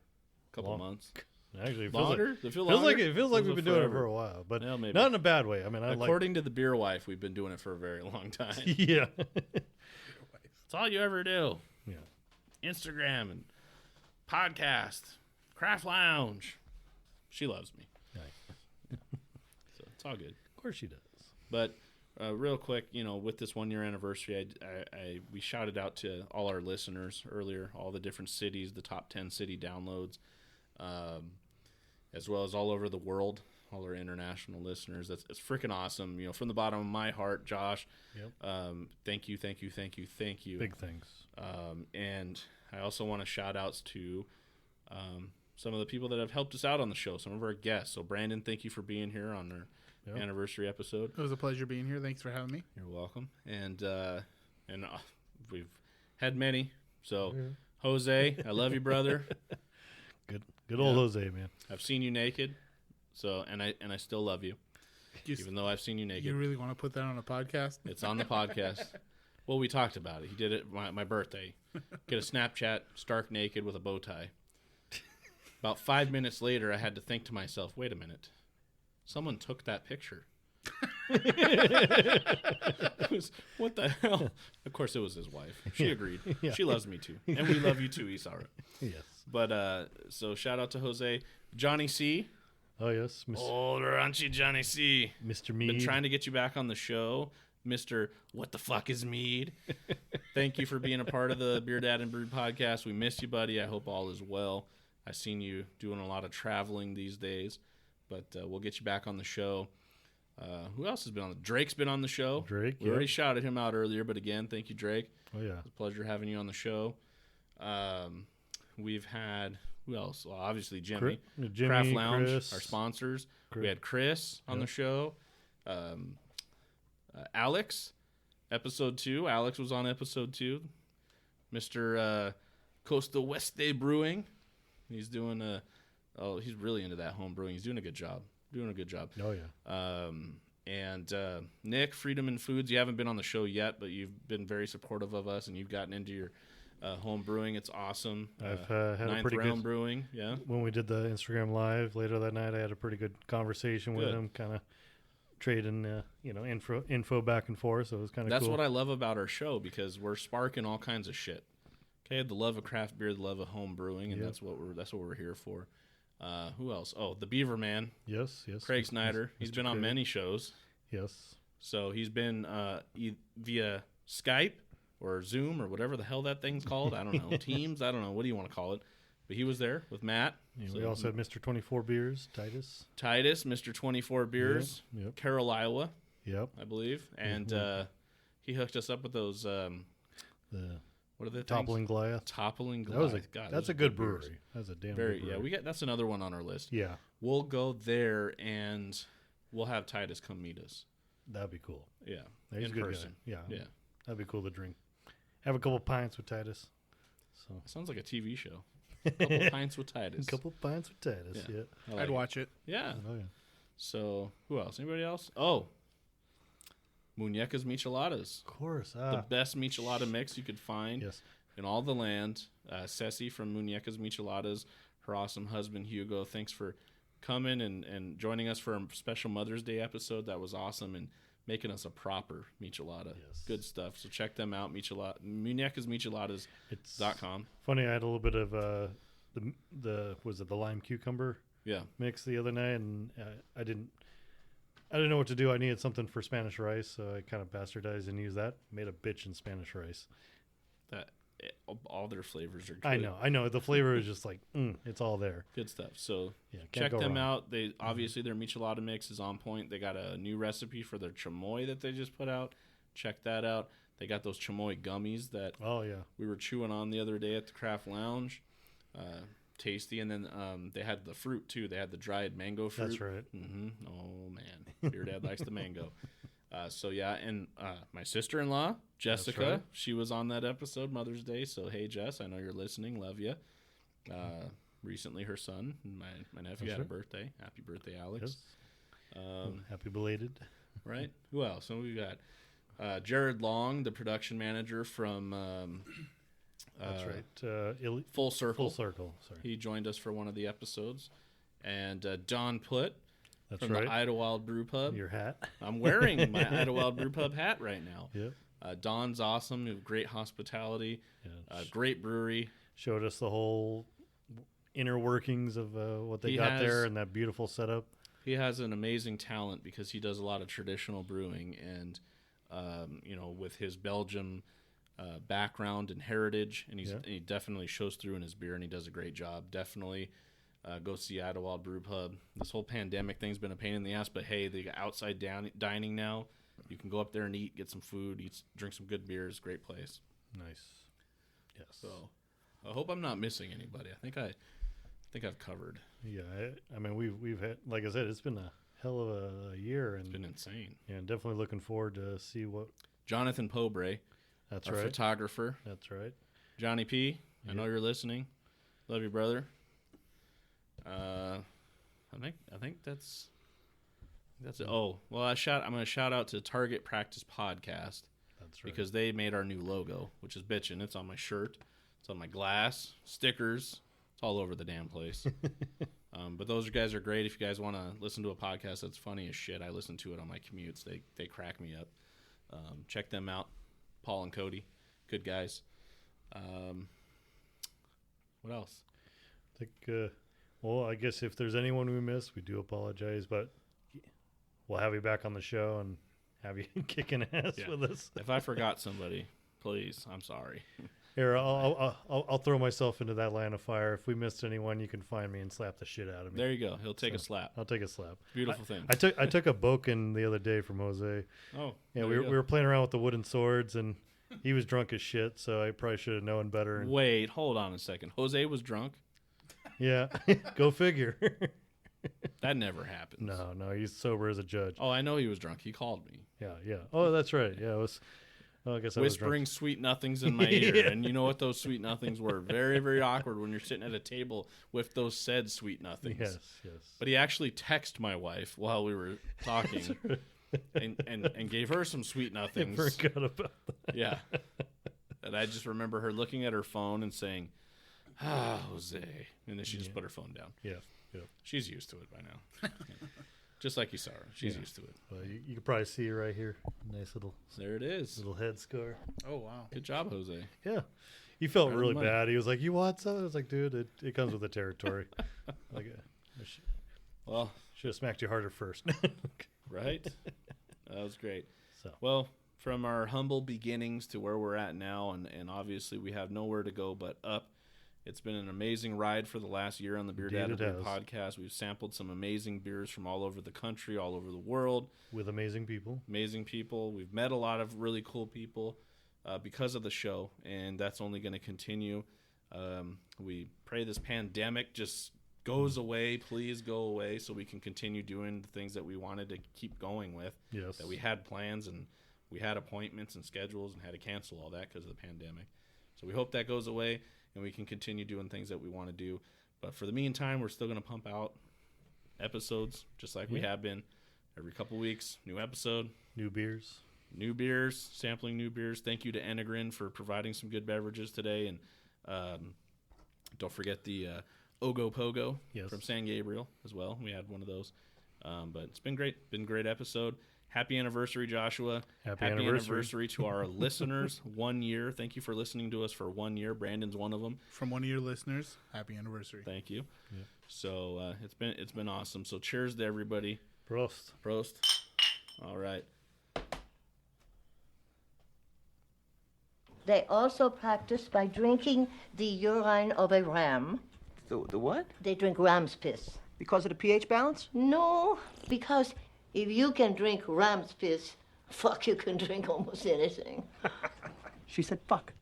couple Long. months. actually it feels like, Longer? Does it feel feels like longer? it feels like we've been doing it forever. for a while, but Well, maybe. not in a bad way. I mean, I According to the beer wife, we've been doing it for a very long time. like yeah, It's all you ever do. yeah. Instagram and podcast, craft lounge. She loves me. Nice. So it's all good. Of course she does. But real quick, with this 1 year anniversary, we shouted out to all our listeners earlier, all the different cities, the top 10 city downloads, as well as all over the world, all our international listeners. It's freaking awesome. From the bottom of my heart, Josh, Yep. thank you. Big things. And I also want to shout outs to some of the people that have helped us out on the show, some of our guests. So Brandon, thank you for being here on our Yep. anniversary episode. It was a pleasure being here. Thanks for having me. You're welcome. And we've had many. So Yeah. Jose, I love you, brother. Good old Jose, man. I've seen you naked. So and I still love you, even though I've seen you naked. You really want to put that on a podcast? It's on the podcast. Well, we talked about it. He did it my birthday. Get a Snapchat, stark naked with a bow tie. About 5 minutes later, I had to think to myself, wait a minute. Someone took that picture. What the hell? Of course, it was his wife. She agreed. Yeah. She loves me too. And we love you too, Isara. Yes. But, so shout out to Jose. Johnny C. Oh yes, Oh, aren't you, Johnny C? Mr. Mead. Been trying to get you back on the show. Mr. What the fuck is Mead? Thank you for being a part of the Beer Dad and Brewed podcast. We miss you, buddy. I hope all is well. I've seen you doing a lot of traveling these days, but we'll get you back on the show. Who else has been on the Drake's been on the show. Drake, We yep. already shouted him out earlier, but again, thank you, Drake. Oh yeah. It's a pleasure having you on the show. We've had, who else? Well, obviously Jimmy. Jimmy, Craft Lounge, Chris. our sponsors. Chris. We had Chris on the Yep. show. Alex, episode 2. Alex was on episode 2. Mr. Costa Oeste Brewing. He's doing he's really into that home brewing. He's doing a good job. Oh yeah. And Nick, Freedom and Foods. You haven't been on the show yet, but you've been very supportive of us, and you've gotten into your home brewing. It's awesome. I've had a Ninth pretty Round good Brewing. Yeah. when we did the Instagram live later that night. I had a pretty good conversation with Good. him, kind of trading info back and forth. So it was kind of That's cool. what I love about our show, because we're sparking all kinds of shit. Okay, the love of craft beer, the love of home brewing, and Yep. that's what we're here for. Who else? Oh, the Beaver Man, Yes. Craig Snyder. He's Mr. been on Craig. many shows. Yes. So he's been via Skype or Zoom or whatever the hell that thing's called. I don't know. Teams. I don't know. What do you want to call it? But he was there with Matt. Yeah, So we also had Mr. 24 Beers, Titus. Titus, Mr. 24 Beers, Yep. Carol, Iowa, Yep. I believe, and Mhm. he hooked us up with those. The What are the Toppling Goliath. Toppling That was Goliath. God, that's those a are good beers. brewery. That's a damn Very good yeah. brewery. That's another one on our list. Yeah, We'll go there and we'll have Titus come meet us. that'd be cool. Yeah, He's in a good person. guy. Yeah, Yeah, that'd be cool to drink. Have a couple pints with Titus. So sounds like a TV show. A couple pints with Titus. a couple pints with Titus. Yeah. Yeah. I like I'd it. watch it. Yeah. Oh yeah. So who else? Anybody else? Oh, Muñecas Micheladas. Of course. The best michelada mix you could find Yes. in all the land. Ceci from Muñecas Micheladas, her awesome husband Hugo. Thanks for coming and joining us for a special Mother's Day episode. That was awesome, and making us a proper michelada. Yes. Good stuff. So check them out. Muñecasmicheladas.com. It's funny. I had a little bit of the lime cucumber Yeah. mix the other night, and I didn't know what to do. I needed something for Spanish rice, so I kind of bastardized and used that. Made a bitch in Spanish rice. That all their flavors are good. I know. The flavor is just like, it's all there. Good stuff. So Yeah, can't check go them wrong. out. They obviously their michelada mix is on point. They got a new recipe for their chamoy that they just put out. Check that out. They got those chamoy gummies that Oh yeah, we were chewing on the other day at the Craft Lounge. Tasty. And then they had the fruit too. They had the dried mango fruit. that's right. Oh man, Beer Dad likes the mango. So yeah, and my sister-in-law Jessica, right. she was on that episode Mother's Day. So hey Jess, I know you're listening. Love you. Recently, her son, my nephew, That's had a right. birthday. Happy birthday, Alex. Yes. Happy belated. Right? Who else? So we got Jared Long, the production manager from That's right. Full Circle. Full Circle. Sorry. He joined us for one of the episodes. And Don Putt That's from right. the Idlewild Brew Pub. Your hat. I'm wearing my Idlewild Brew Pub hat right now. Yep. Don's awesome. Great hospitality. Yeah. Great brewery. Showed us the whole inner workings of what they He got has- there and that beautiful setup. He has an amazing talent because he does a lot of traditional brewing, and with his Belgium background and heritage, and he definitely shows through in his beer, and he does a great job. Definitely go see Idlewild Brew Pub. This whole pandemic thing's been a pain in the ass, but hey, they got outside dining now. You can go up there and eat, get some food, drink some good beers. Great place. Nice. Yes. So I hope I'm not missing anybody. I think I've covered. Yeah, I mean we've had, like I said, it's been a hell of a year, and It's been insane. yeah, definitely looking forward to see what. Jonathan Pobre, That's our right. photographer. That's right. Johnny P, I know you're listening. Love you, brother. I think that's it. Oh, well, I'm going to shout out to Target Practice Podcast That's right. because they made our new logo, which is bitchin'. It's on my shirt. It's on my glass, stickers. It's all over the damn place. But those guys are great. If you guys want to listen to a podcast that's funny as shit, I listen to it on my commutes. They crack me up. Check them out. Paul and Cody, good guys. What else? I think, well, I guess if there's anyone we missed, we do apologize, but we'll have you back on the show and have you kicking ass Yeah. with us. If I forgot somebody, please, I'm sorry. Here, I'll throw myself into that line of fire. If we missed anyone, you can find me and slap the shit out of me. There you go. He'll take a slap. I'll take a slap. Beautiful thing. I took a boken the other day from Jose. Oh, Yeah, there we you go. were playing around with the wooden swords, and he was drunk as shit. So I probably should have known better. And, Wait, hold on a second. Jose was drunk? yeah, go figure. That never happens. No, he's sober as a judge. Oh, I know he was drunk. He called me. Yeah. Oh, that's right. Yeah, it was. Well, I guess I was Whispering drunk. sweet nothings in my ear. Yeah. And you know what those sweet nothings were? Very, very awkward when you're sitting at a table with those said sweet nothings. Yes. But he actually texted my wife while we were talking and gave her some sweet I nothings. forgot about that. Yeah. And I just remember her looking at her phone and saying, Jose. And then she just put her phone down. Yeah. She's used to it by now. Just like you saw her. She's used to it. Well, you can probably see it right here. Nice little There it is. head scar. Oh wow. Good job, Jose. Yeah. He felt Earned really money. bad. He was like, "You want some?" I was like, "Dude, it comes with the territory." Like, Well, should have smacked you harder first. right? That was great. So. Well, from our humble beginnings to where we're at now, and obviously we have nowhere to go but up. It's been an amazing ride for the last year on the Beer Dad and Indeed it Brewed has. podcast. We've sampled some amazing beers from all over the country, all over the world. With amazing people. Amazing people. We've met a lot of really cool people because of the show, and that's only going to continue. We pray this pandemic just goes away. Please go away so we can continue doing the things that we wanted to keep going with. Yes. That we had plans and we had appointments and schedules and had to cancel all that because of the pandemic. So we hope that goes away and we can continue doing things that we want to do. But for the meantime, we're still going to pump out episodes just like we have been. Every couple weeks, new episode, New beers. new beers, sampling new beers. Thank you to Enegren for providing some good beverages today. And don't forget the OgoPogo Yes. from San Gabriel as well. We had one of those. But it's been great. Been a great episode. Happy anniversary, Joshua. Happy anniversary. anniversary to our listeners. 1 year. Thank you for listening to us for 1 year. Brandon's one of them. From one of your listeners, happy anniversary. Thank you. Yep. So it's been awesome. So cheers to everybody. Prost. Prost. All right. They also practice by drinking the urine of a ram. The what? They drink ram's piss. Because of the pH balance? No, because if you can drink ram's piss, fuck, you can drink almost anything. She said fuck.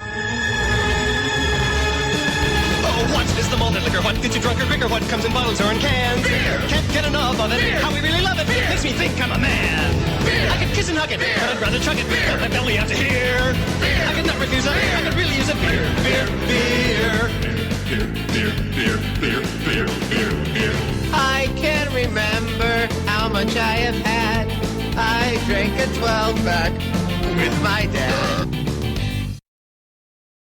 Oh, what's this? The malted liquor. What gets you drunker, quicker? What comes in bottles or in cans? Beer. Can't get enough of it. Beer. How we really love it. Beer. Makes me think I'm a man. Beer. I could kiss and hug it, but I'd rather chug it. Beer. Got my belly out to here. Beer. I could not refuse it. I could really use it. Beer. Beer. Beer. Beer. Beer. Beer. Beer. Beer. Beer. I can't remember how much I have had. I drank a 12-pack with my dad.